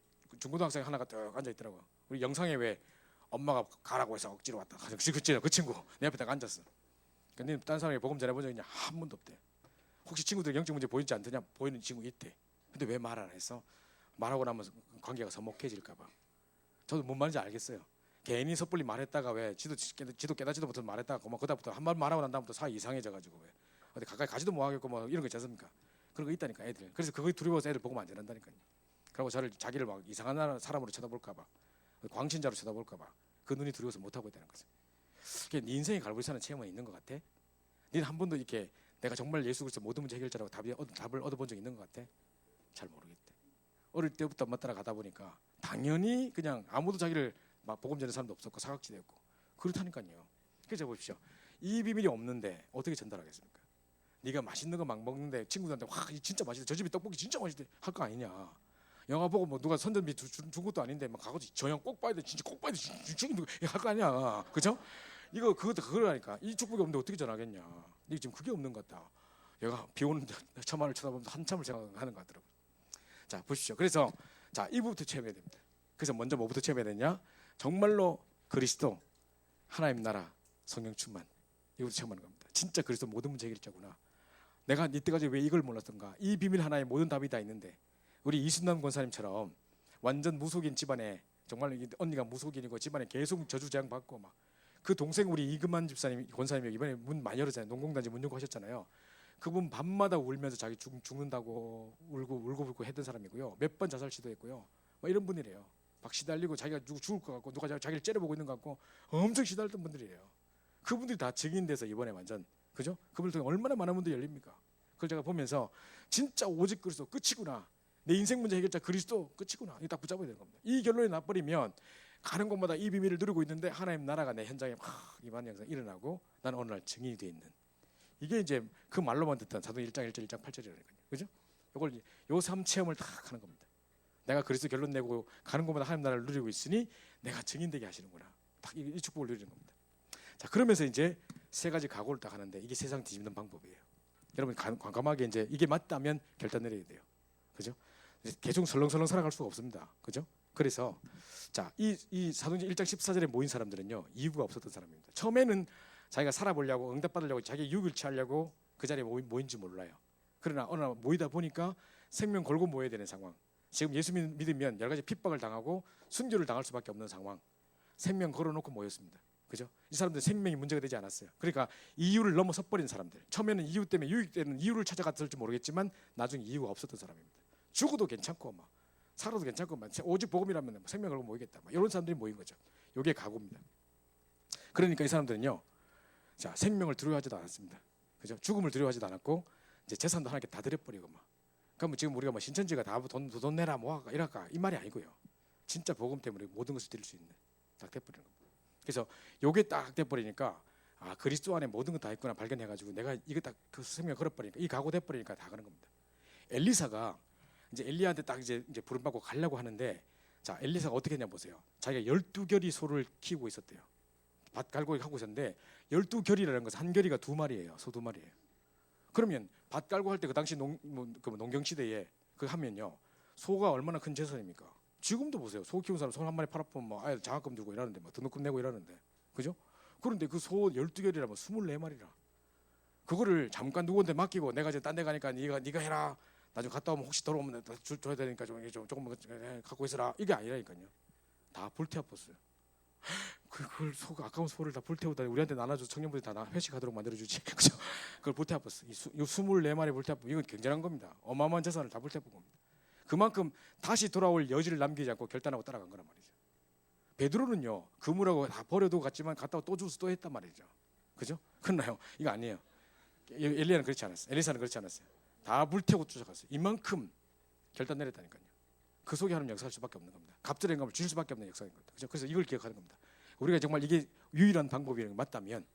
중고등학생 하나가 딱 앉아 있더라고요. 우리 영상에 왜 엄마가 가라고 해서 억지로 왔다. 그 친구 내 앞에 딱 앉았어. 근데 딴 사람이 복음 전해본 적이 한 번도 없대. 혹시 친구들 영적 문제 보이지 않더냐? 보이는 친구 있대. 근데 왜 말 안 해서? 말하고 나면 관계가 서먹해질까 봐. 저도 뭔 말인지 알겠어요. 괜히 섣불리 말했다가 왜 지도 깨닫지도 못해서 말했다가 뭐 그다음부터 한 번 말하고 난 다음부터 사이 이상해져가지고 왜 어디 가까이 가지도 못하겠고 뭐 이런 거 있지 않습니까? 그런 거 있다니까 애들. 그래서 그거 두려워서 애들 복음 안 전한다니까요. 그리고 자기를 막 이상한 사람으로 쳐다볼까 봐, 광신자로 쳐다볼까 봐 그 눈이 두려워서 못 하고 있다는 거죠. 네 인생의 갈고리사는 체험은 있는 것 같아? 너는 한 번도 이렇게 내가 정말 예수 그리스도 모든 문제 해결자라고 답을 얻어본 적 있는 것 같아? 잘 모르겠대. 어릴 때부터 엄마 따라 가다 보니까 당연히 그냥 아무도 자기를 막 복음 전하는 사람도 없었고 사각지대였고 그렇다니까요. 그래서 보십시오. 이 비밀이 없는데 어떻게 전달하겠습니까? 네가 맛있는 거 막 먹는데 친구들한테 와 진짜 맛있다. 저 집이 떡볶이 진짜 맛있대 할 거 아니냐. 영화 보고 뭐 누가 선전비 준 것도 아닌데 막 가가지고 저 형 꼭 봐야 돼. 진짜 꼭 봐야 돼. 진짜 할 거 아니야. 그죠? 그거라니까. 이 축복이 없는데 어떻게 전하겠냐. 근데 지금 그게 없는 것 같다. 얘가 비 오는 처마를 쳐다보면서 한참을 생각하는 것 같더라고요. 자 보십시오. 그래서 자 이부부터 체험해야 됩니다. 그래서 먼저 뭐부터 체험해야 되냐? 정말로 그리스도, 하나님 나라, 성령 충만 이부터 체험하는 겁니다. 진짜 그리스도 모든 문제 해결자구나. 내가 이때까지 왜 이걸 몰랐던가? 이 비밀 하나에 모든 답이 다 있는데 우리 이순남 권사님처럼 완전 무속인 집안에 정말 언니가 무속인이고 집안에 계속 저주재앙 받고 막 그 동생 우리 이금만 집사님 권사님이 이번에 문 많이 열었잖아요. 농공단지 문 열고 하셨잖아요. 그분 밤마다 울면서 자기 죽는다고 울고 했던 사람이고요. 몇 번 자살 시도했고요. 뭐 이런 분이래요. 막 시달리고 자기가 누구 죽을 것 같고 누가 자기를 째려보고 있는 것 같고 엄청 시달렸던 분들이에요. 그분들이 다 증인돼서 이번에 완전 그죠? 그분들 통해 얼마나 많은 분들이 열립니까? 그걸 제가 보면서 진짜 오직 그리스도 끝이구나. 내 인생 문제 해결자 그리스도 끝이구나. 이거 딱 붙잡아야 되는 겁니다. 이 결론이 나버리면 가는 곳마다 이 비밀을 누리고 있는데 하나님 나라가 내 현장에 막 임하는 영상 일어나고 나는 어느 날 증인이 돼 있는 이게 이제 그 말로만 듣던 사도행 1장 1절 1장 8절이라니까요. 그죠? 이걸 요 삶 체험을 다 하는 겁니다. 내가 그리스도 결론 내고 가는 곳마다 하나님 나라를 누리고 있으니 내가 증인되게 하시는구나. 딱 이 축복을 누리는 겁니다. 자, 그러면서 이제 세 가지 각오를 딱 하는데 이게 세상 뒤집는 방법이에요. 여러분 과감하게 이제 이게 맞다면 결단 내려야 돼요. 그죠? 계속 설렁설렁 살아갈 수가 없습니다. 그죠? 그래서 자, 이 사도행전 1장 14절에 모인 사람들은요 이유가 없었던 사람입니다. 처음에는 자기가 살아보려고 응답받으려고 자기 유익을 취하려고 그 자리에 모인지 몰라요. 그러나 어느 날 모이다 보니까 생명 걸고 모여야 되는 상황. 지금 예수 믿으면 여러 가지 핍박을 당하고 순교를 당할 수밖에 없는 상황. 생명 걸어놓고 모였습니다. 그죠? 이 사람들 생명이 문제가 되지 않았어요. 그러니까 이유를 넘어서 버린 사람들. 처음에는 이유 때문에 유익되는 이유를 찾아갔을지 모르겠지만 나중에 이유가 없었던 사람입니다. 죽어도 괜찮고 막 살아도 괜찮고 막 오직 복음이라면 생명 걸고 모이겠다. 막 이런 사람들이 모인 거죠. 이게 각오입니다. 그러니까 이 사람들은요, 자 생명을 두려워하지도 않았습니다. 그죠? 죽음을 두려워하지도 않았고 이제 재산도 하나님께 다 드려버리고 막. 그러면 지금 우리가 뭐 신천지가 다 돈 내라 뭐할까 이럴까 이 말이 아니고요. 진짜 복음 때문에 모든 것을 드릴 수 있는 딱 돼버리는 겁니다. 그래서 요게 딱 돼버리니까 아 그리스도 안에 모든 건 다 있구나 발견해가지고 내가 이거 딱 그 생명 걸어버리니까 이 각오 돼버리니까 다 가는 겁니다. 엘리사가 이제 엘리야한테 딱 이제 부름받고 가려고 하는데 자 엘리사가 어떻게 했냐 보세요. 자기가 12결이 소를 키우고 있었대요. 밭 갈고 하고 있었는데 12결이라는 것은 한 결이가 2마리예요. 소 2마리예요. 그러면 밭 깔고 할 때 그 당시 농경 시대에 그 하면요 소가 얼마나 큰 재산입니까? 지금도 보세요. 소 키우는 사람 소 한 마리 팔아보면 뭐 아예 장학금 주고 이러는데 뭐 등록금 내고 이러는데 그죠? 그런데 그 소 12결이라면 24마리라. 그거를 잠깐 누구한테 맡기고 내가 이제 딴 데 가니까 네가 해라. 나중에 갔다 오면 혹시 돌아오면 줘야 되니까 조금 갖고 있어라. 이게 아니라니까요. 다 불태웠어요. 그걸 소가 아까운 소를 다 불태우다 우리한테 나눠줘 청년분들이 다 회식하도록 만들어주지. 그죠? 그걸 불태웠어. 이 24마리 불태웠고 이건 굉장한 겁니다. 어마어마한 재산을 다 불태운 겁니다. 그만큼 다시 돌아올 여지를 남기지 않고 결단하고 따라간 거란 말이죠. 베드로는요 그물하고 다 버려두고 갔지만 갔다가 또 주스 또 했단 말이죠. 그죠? 그러나요? 이거 아니에요. 엘리야는 그렇지 않았어요. 엘리사는 그렇지 않았어요. 다 불태우고 쫓아갔어요. 이만큼 결단 내렸다니까요. 그 속에 하는 역사할 수밖에 없는 겁니다. 갑절의 영감을 줄 수밖에 없는 역사인 겁니다. 그죠? 그래서 이걸 기억하는 겁니다. 우리가 정말 이게 유일한 방법이 맞다면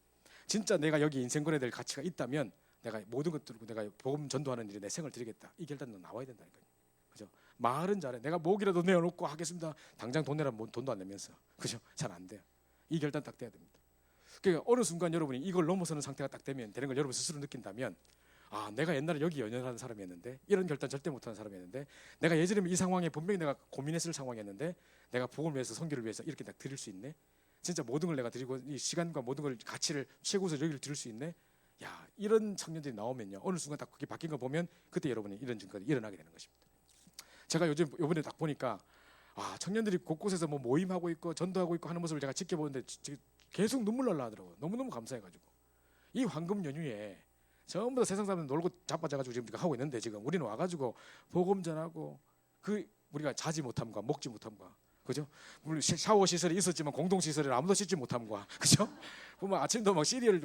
진짜 내가 여기 인생 걸어야 될 가치가 있다면 내가 모든 것 들고 내가 복음 전도하는 일에 내 생을 드리겠다. 이 결단은 나와야 된다니까요. 그죠? 말은 잘해. 내가 목이라도 내어놓고 하겠습니다. 당장 돈 내라면 돈도 안 내면서. 그죠? 잘 안 돼요. 이 결단 딱 돼야 됩니다. 그러니까 어느 순간 여러분이 이걸 넘어서는 상태가 딱 되면 되는 걸 여러분 스스로 느낀다면 아 내가 옛날에 여기 연연하는 사람이었는데 이런 결단 절대 못하는 사람이었는데 내가 예전에 이 상황에 분명히 내가 고민했을 상황이었는데 내가 복음을 위해서 선교를 위해서 이렇게 딱 드릴 수 있네. 진짜 모든 걸 내가 드리고 이 시간과 모든 걸 가치를 최고에서 여기를 드릴 수 있네. 야 이런 청년들이 나오면요 어느 순간 딱 그게 바뀐 거 보면 그때 여러분이 이런 증거가 일어나게 되는 것입니다. 제가 요즘 이번에 딱 보니까 아 청년들이 곳곳에서 뭐 모임하고 있고 전도하고 있고 하는 모습을 제가 지켜보는데 계속 눈물 날라 하더라고요. 너무너무 감사해가지고 이 황금 연휴에 전부 다 세상 사람들 놀고 자빠져가지고 지금 하고 있는데 지금 우리는 와가지고 복음 전하고 그 우리가 자지 못함과 먹지 못함과 그죠? 물론 샤워 시설이 있었지만 공동 시설을 아무도 씻지 못함과 그죠? 보면 아침도 막 시리얼을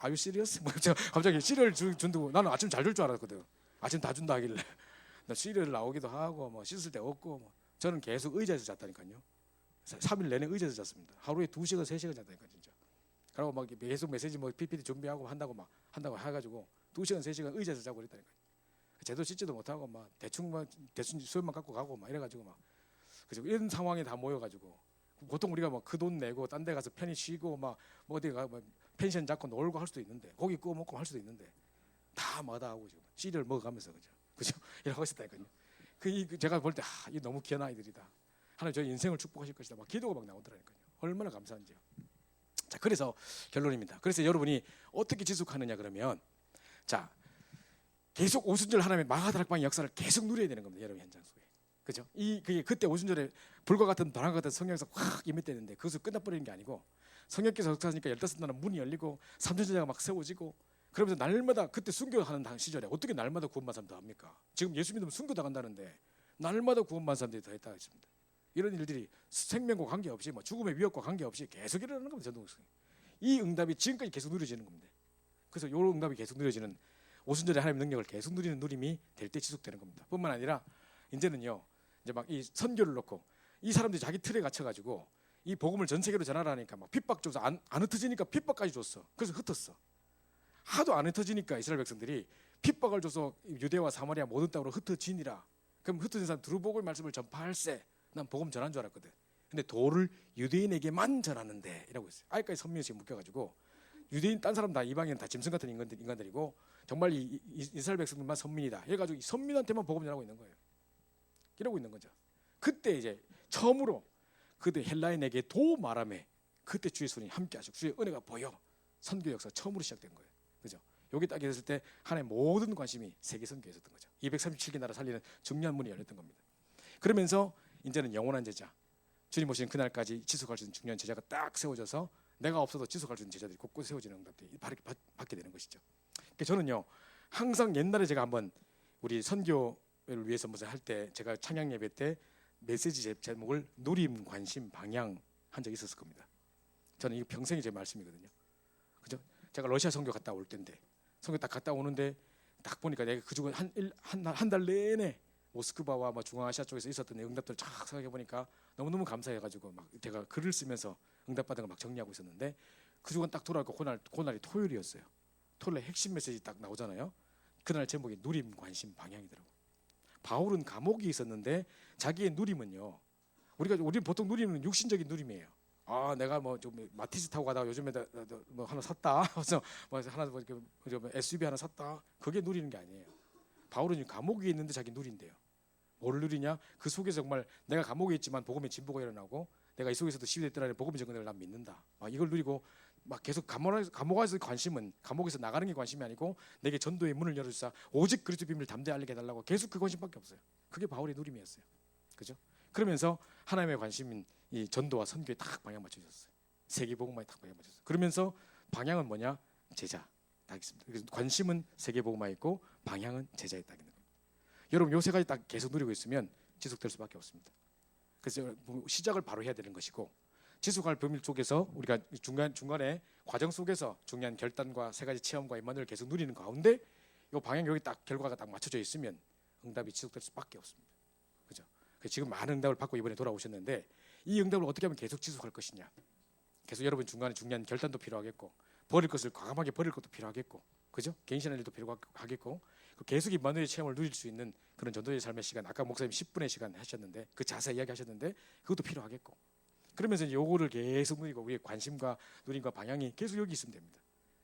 아유 시리어스? 뭐 갑자기 시리얼 준다고 나는 아침 잘 줄 줄 알았거든. 아침 다 준다 하길래 나 시리얼 나오기도 하고 뭐 씻을 때 없고 뭐. 저는 계속 의자에서 잤다니까요. 3일 내내 의자에서 잤습니다. 하루에 2시간 3시간 잤다니까 진짜. 그리고 막 계속 메시지 뭐 PPT 준비하고 한다고 해가지고 2시간 3시간 의자에서 자고 그랬다니까. 제대로 씻지도 못하고 막 대충 수염만 갖고 가고 막 이래가지고 막 그죠? 이런 상황에 다 모여가지고 보통 우리가 뭐 그 돈 내고 딴 데 가서 편히 쉬고 막 뭐 어디 가 뭐 펜션 잡고 놀고 할 수도 있는데 고기 구워 먹고 할 수도 있는데 다 마다하고 지금 씨를 먹어가면서 그죠? 이러고 있었다니까요. 제가 볼 때 이 너무 귀한 아이들이다. 하나님 저희 인생을 축복하실 것이다. 막 기도가 막 나오더라니까요. 얼마나 감사한지요. 자, 그래서 결론입니다. 그래서 여러분이 어떻게 지속하느냐 그러면 자 계속 오순절 하나님의 마가다락방의 역사를 계속 누려야 되는 겁니다. 여러분 현장 속에. 그죠? 그때 오순절에 불과 같은 바람 같은 성령에서 확 임했대는데 그것을 끝나버리는 게 아니고 성령께서 역사하니까 15나라 문이 열리고 삼천제자가 막 세워지고 그러면서 날마다 그때 순교하는 시절에 어떻게 날마다 구원받은 사람도 합니까? 지금 예수 믿으면 순교 당한다는데 날마다 구원받은 사람들이 더 했다 했습니다. 이런 일들이 생명과 관계없이 뭐 죽음의 위협과 관계없이 계속 일어나는 겁니다. 전도국성이. 이 응답이 지금까지 계속 누려지는 겁니다. 그래서 이 응답이 계속 누려지는 오순절에 하나님의 능력을 계속 누리는 누림이 될 때 지속되는 겁니다. 뿐만 아니라 이제는요, 이제 막 이 선교를 놓고 이 사람들이 자기 틀에 갇혀가지고 이 복음을 전 세계로 전하라니까 막 핍박 줘서 안 흩어지니까 핍박까지 줬어. 그래서 흩었어. 하도 안 흩어지니까 이스라엘 백성들이 핍박을 줘서 유대와 사마리아 모든 땅으로 흩어지니라. 그럼 흩어진 사람 두루 복음의 말씀을 전파할세. 난 복음 전한 줄 알았거든. 근데 도를 유대인에게만 전하는데 이라고 했어요. 아직까지 선민의식에 묶여가지고 유대인 딴 사람 다 이방인 다 짐승 같은 인간들이고 정말 이스라엘 백성들만 선민이다. 해가지고 이 선민한테만 복음 전하고 있는 거예요. 이러고 있는 거죠. 그때 이제 처음으로 그때 헬라인에게 도 말하매 그때 주의 손이 함께 하시고 주의 은혜가 보여 선교 역사 처음으로 시작된 거예요. 그죠? 여기 딱 있을 때 하나의 모든 관심이 세계 선교에 있었던 거죠. 237개 나라 살리는 중요한 문이 열렸던 겁니다. 그러면서 이제는 영원한 제자, 주님 오시는 그날까지 지속할 수 있는 중요한 제자가 딱 세워져서 내가 없어도 지속할 수 있는 제자들이 곳곳 세워지는 응답들이 받게 되는 것이죠. 그러니까 저는요 항상 옛날에 제가 한번 우리 선교를 위해서 무슨 할 때 제가 찬양 예배 때 메시지 제목을 누림, 관심, 방향 한 적이 있었을 겁니다. 저는 이거 평생이 제 말씀이거든요. 그죠? 제가 러시아 선교 갔다 올 때인데 선교 딱 갔다 오는데 딱 보니까 내가 그중에 한 달 내내 모스크바와 뭐 중앙아시아 쪽에서 있었던 응답들을 쫙 생각해 보니까 너무너무 감사해가지고 막 제가 글을 쓰면서 응답받은 거 막 정리하고 있었는데 그중에 딱 돌아오고 그날이 토요일이었어요. 토요일에 핵심 메시지 딱 나오잖아요. 그날 제목이 누림, 관심, 방향이더라고. 바울은 감옥이 있었는데 자기의 누림은요. 우리 보통 누림은 육신적인 누림이에요. 아, 내가 뭐 좀 마티즈 타고 가다가 요즘에 뭐 하나 샀다. 그래서 뭐 하나 뭐 SUV 하나 샀다. 그게 누리는 게 아니에요. 바울은 감옥에 있는데 자기 누린대요. 뭘 누리냐? 그 속에서 정말 내가 감옥에 있지만 복음의 진보가 일어나고 내가 이 속에서도 시위대 때라는 복음의 정권을 난 믿는다. 막 이걸 누리고 막 계속 감옥에서 관심은 감옥에서 나가는 게 관심이 아니고 내게 전도의 문을 열어주사 오직 그리스도 비밀을 담대히 알리게 해달라고 계속 그 관심밖에 없어요. 그게 바울의 누림이었어요. 그죠? 그러면서 하나님의 관심인 이 전도와 선교에 딱 방향 맞춰졌어요. 세계 복음화에 딱 방향 맞췄어요. 그러면서 방향은 뭐냐? 제자 딱 있습니다. 그래서 관심은 세계 복음화에 있고 방향은 제자에 딱 있는 겁니다. 여러분 요 세 가지 딱 계속 누리고 있으면 지속될 수밖에 없습니다. 그래서 시작을 바로 해야 되는 것이고 지속할 범위 쪽에서 우리가 중간에 과정 속에서 중요한 결단과 세 가지 체험과 임만을 계속 누리는 가운데 이 방향 여기 딱 결과가 딱 맞춰져 있으면 응답이 지속될 수밖에 없습니다. 그죠? 지금 많은 응답을 받고 이번에 돌아오셨는데 이 응답을 어떻게 하면 계속 지속할 것이냐? 계속 여러분 중간에 중요한 결단도 필요하겠고 버릴 것을 과감하게 버릴 것도 필요하겠고, 그죠? 개인신의 일도 필요하겠고 계속 임마누엘의 체험을 누릴 수 있는 그런 전도의 삶의 시간, 아까 목사님 10분의 시간 하셨는데 그 자세히 이야기하셨는데 그것도 필요하겠고, 그러면서 이제 요거를 계속 누리고 우리의 관심과 누림과 방향이 계속 여기 있으면 됩니다.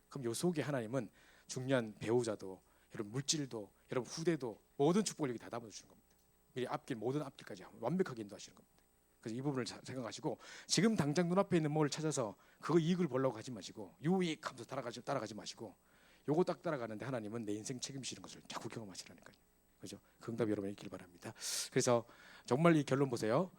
그럼 요 속에 하나님은 중요한 배우자도 여러분 물질도 여러분 후대도 모든 축복을 여기 다 담아주시는 겁니다. 미리 앞길 모든 앞길까지 완벽하게 인도하시는 겁니다. 그래서 이 부분을 생각하시고 지금 당장 눈앞에 있는 뭘 찾아서 그 이익을 보려고 하지 마시고 유익하면서 따라가지 마시고 요거 딱 따라가는데 하나님은 내 인생 책임지는 것을 자꾸 경험하시라니까요. 그죠? 그 응답이 여러분에 있길 바랍니다. 그래서 정말 이 결론 보세요.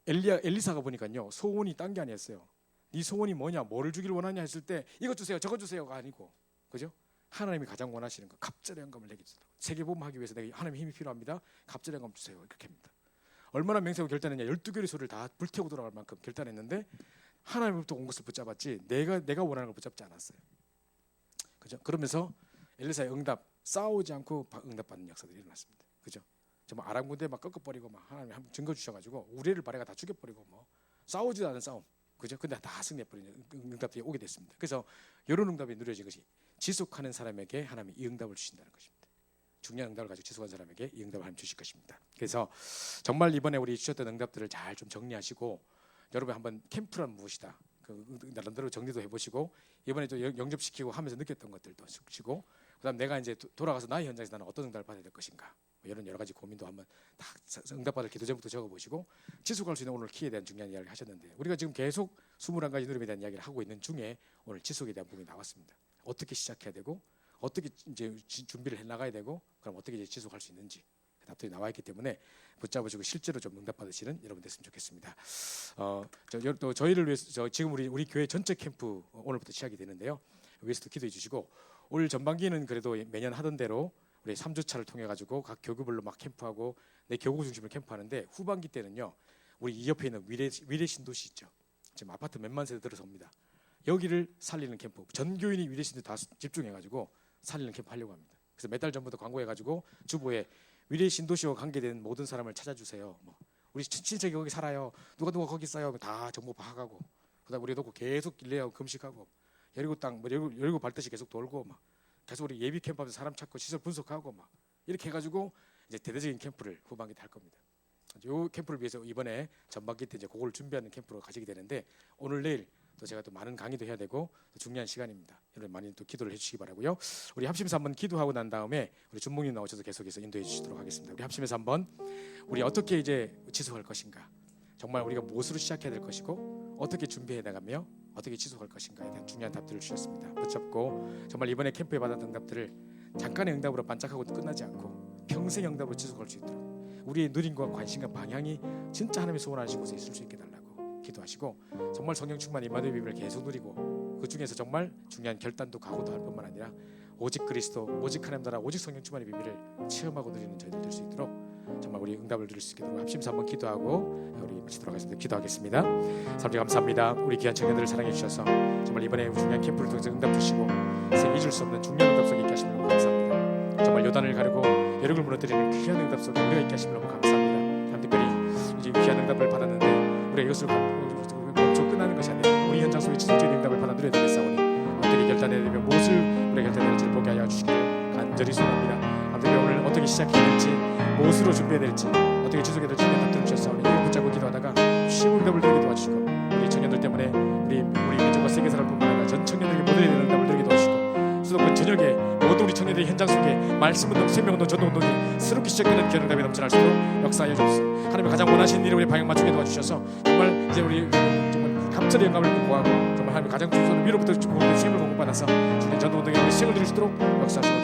엘리사가 보니까요 소원이 딴 게 아니었어요. 네 소원이 뭐냐, 뭐를 주기를 원하냐 했을 때 이것 주세요 저것 주세요가 아니고, 그죠? 하나님이 가장 원하시는 거 갑절의 영감을 내게 주세요. 세계복음하기 위해서 내게 하나님의 힘이 필요합니다. 갑절의 영감 주세요. 이렇게 합니다. 얼마나 맹세하고 결단했냐. 12개의 소리를 다 불태우고 돌아갈 만큼 결단했는데 하나님부터 온 것을 붙잡았지 내가 원하는 걸 붙잡지 않았어요. 그죠? 그러면서 엘리사의 응답, 싸우지 않고 응답받는 역사들이 일어났습니다. 그죠? 정말 아람 군대 막 꺾어버리고 막 하나님 한 증거 주셔가지고 우리를 바레가 다 죽여버리고 뭐 싸우지도 않은 싸움, 그죠? 근데 다 승리해버리는 응답들이 오게 됐습니다. 그래서 이런 응답이 누려진 것이 지속하는 사람에게 하나님이 이 응답을 주신다는 것입니다. 중요한 응답을 가지고 지속한 사람에게 이 응답을 하나님 주실 것입니다. 그래서 정말 이번에 우리 주셨던 응답들을 잘 좀 정리하시고 여러분 한번 캠프란 무엇이다 나름대로 정리도 해보시고 이번에 또 영접시키고 하면서 느꼈던 것들도 시고 그다음 내가 이제 돌아가서 나의 현장에서 나는 어떤 응답을 받아야 될 것인가 이런 여러 가지 고민도 한번 다 응답받을 기도 제목도 적어보시고 지속할 수 있는 오늘 키에 대한 중요한 이야기를 하셨는데 우리가 지금 계속 21가지 누림에 대한 이야기를 하고 있는 중에 오늘 지속에 대한 부분이 나왔습니다. 어떻게 시작해야 되고 어떻게 이제 준비를 해 나가야 되고 그럼 어떻게 이제 지속할 수 있는지 답들이 나와 있기 때문에 붙잡으시고 실제로 좀 응답 받으시는 여러분 됐으면 좋겠습니다. 또 저희를 위해서 지금 우리 교회 전체 캠프 오늘부터 시작이 되는데요. 위에서도 기도해 주시고 올 전반기는 그래도 매년 하던 대로 우리 3주차를 통해 가지고 각 교구별로 막 캠프하고 내 교구 중심으로 캠프하는데 후반기 때는요 우리 이 옆에 있는 위례 신도시 있죠. 지금 아파트 몇만 세대 들어섭니다. 여기를 살리는 캠프, 전 교인이 위례 신도 다 집중해가지고 살리는 캠프 하려고 합니다. 그래서 몇 달 전부터 광고해가지고 주보에 위례 신도시와 관계된 모든 사람을 찾아주세요. 뭐 우리 친척이 거기 살아요. 누가 거기 있어요. 다 정보 파악하고 그다음 우리 놓고 계속 길래하고 금식하고 여리고 땅 뭐 여리고 발듯이 계속 돌고 막 계속 우리 예비 캠프하면서 사람 찾고 시설 분석하고 막 이렇게 해가지고 이제 대대적인 캠프를 후반기 때 할 겁니다. 이 캠프를 위해서 이번에 전반기 때 이제 그걸 준비하는 캠프로 가지게 되는데 오늘 내일 또 제가 또 많은 강의도 해야 되고 또 중요한 시간입니다. 여러분 많이 또 기도를 해주시기 바라고요. 우리 합심해서 한번 기도하고 난 다음에 우리 준목님 나오셔서 계속해서 인도해 주시도록 하겠습니다. 우리 합심해서 한번 우리 어떻게 이제 지속할 것인가, 정말 우리가 무엇으로 시작해야 될 것이고 어떻게 준비해 나가며 어떻게 지속할 것인가에 대한 중요한 답들을 주셨습니다. 붙잡고 정말 이번에 캠프에 받았던 응답들을 잠깐의 응답으로 반짝하고 끝나지 않고 평생 응답으로 지속할 수 있도록 우리의 누림과 관심과 방향이 진짜 하나님의 소원하신 곳에 있을 수 있게 달라고 기도하시고 정말 성령 충만 임마누엘 비밀을 계속 누리고 그 중에서 정말 중요한 결단도 각오도 할 뿐만 아니라 오직 그리스도, 오직 하나님 나라, 오직 성령 충만의 비밀을 체험하고 누리는 저희들 될 수 있도록 정말 우리 응답을 누릴 수 있도록 합심해서 한번 기도하고 우리 마치도록 하겠습니다. 기도하겠습니다. 사랑해 감사합니다. 우리 귀한 청년들을 사랑해 주셔서 정말 이번에 중요한 캠프를 통해서 응답 주시고 세계 잊을 수 없는 중요한 응답 속에 있게 하시는 너무 감사합니다. 정말 요단을 가르고 여력을 무너뜨리는 귀한 응답 속에 우리가 있게 하시는 너무 감사합니다. 참 특별히 이제 귀한 응답을 받았는데 우리가 이것으로 끝나는 것이 아니라 우리 현장 속에 지속적인 응답을 받아 누려야 되겠사오니 어떻게 결단해야 되며 무엇을 우리가 결단해야 될지를 보게 하여 주시기를 간절히 소원합니다. 하나님 오늘 어떻게 시작해야 될지 무엇으로 준비해야 될지 어떻게 지속해야 될지 답들을 주셨사오니 이거 붙잡고 기도하다가 쉬운 응답을 누리게 도와주시고 우리 청년들 때문에 우리 민족과 세계사를 뿐만 아니라 전 청년들에게 모두에 대한 응답을 누리게 도와주시고 수도권 저녁에 모든 우리 청년들의 현장 속에 말씀운동, 생명운동, 전도운동이 새롭게 시작되는 귀한 응답이 넘쳐날 수 있도록 역사하여 주옵소서. 하나님이 가장 원하시는 일을 우리 방향 맞추게 도와주셔서 정말 이제 우리 정말 갑절의 영감을 구하고 정말 하나님 가장 중요한 위로부터 공급된 수임을 공급받아서 주님 전도운동에 우리 수행을 드릴 수 있도록 역사하시고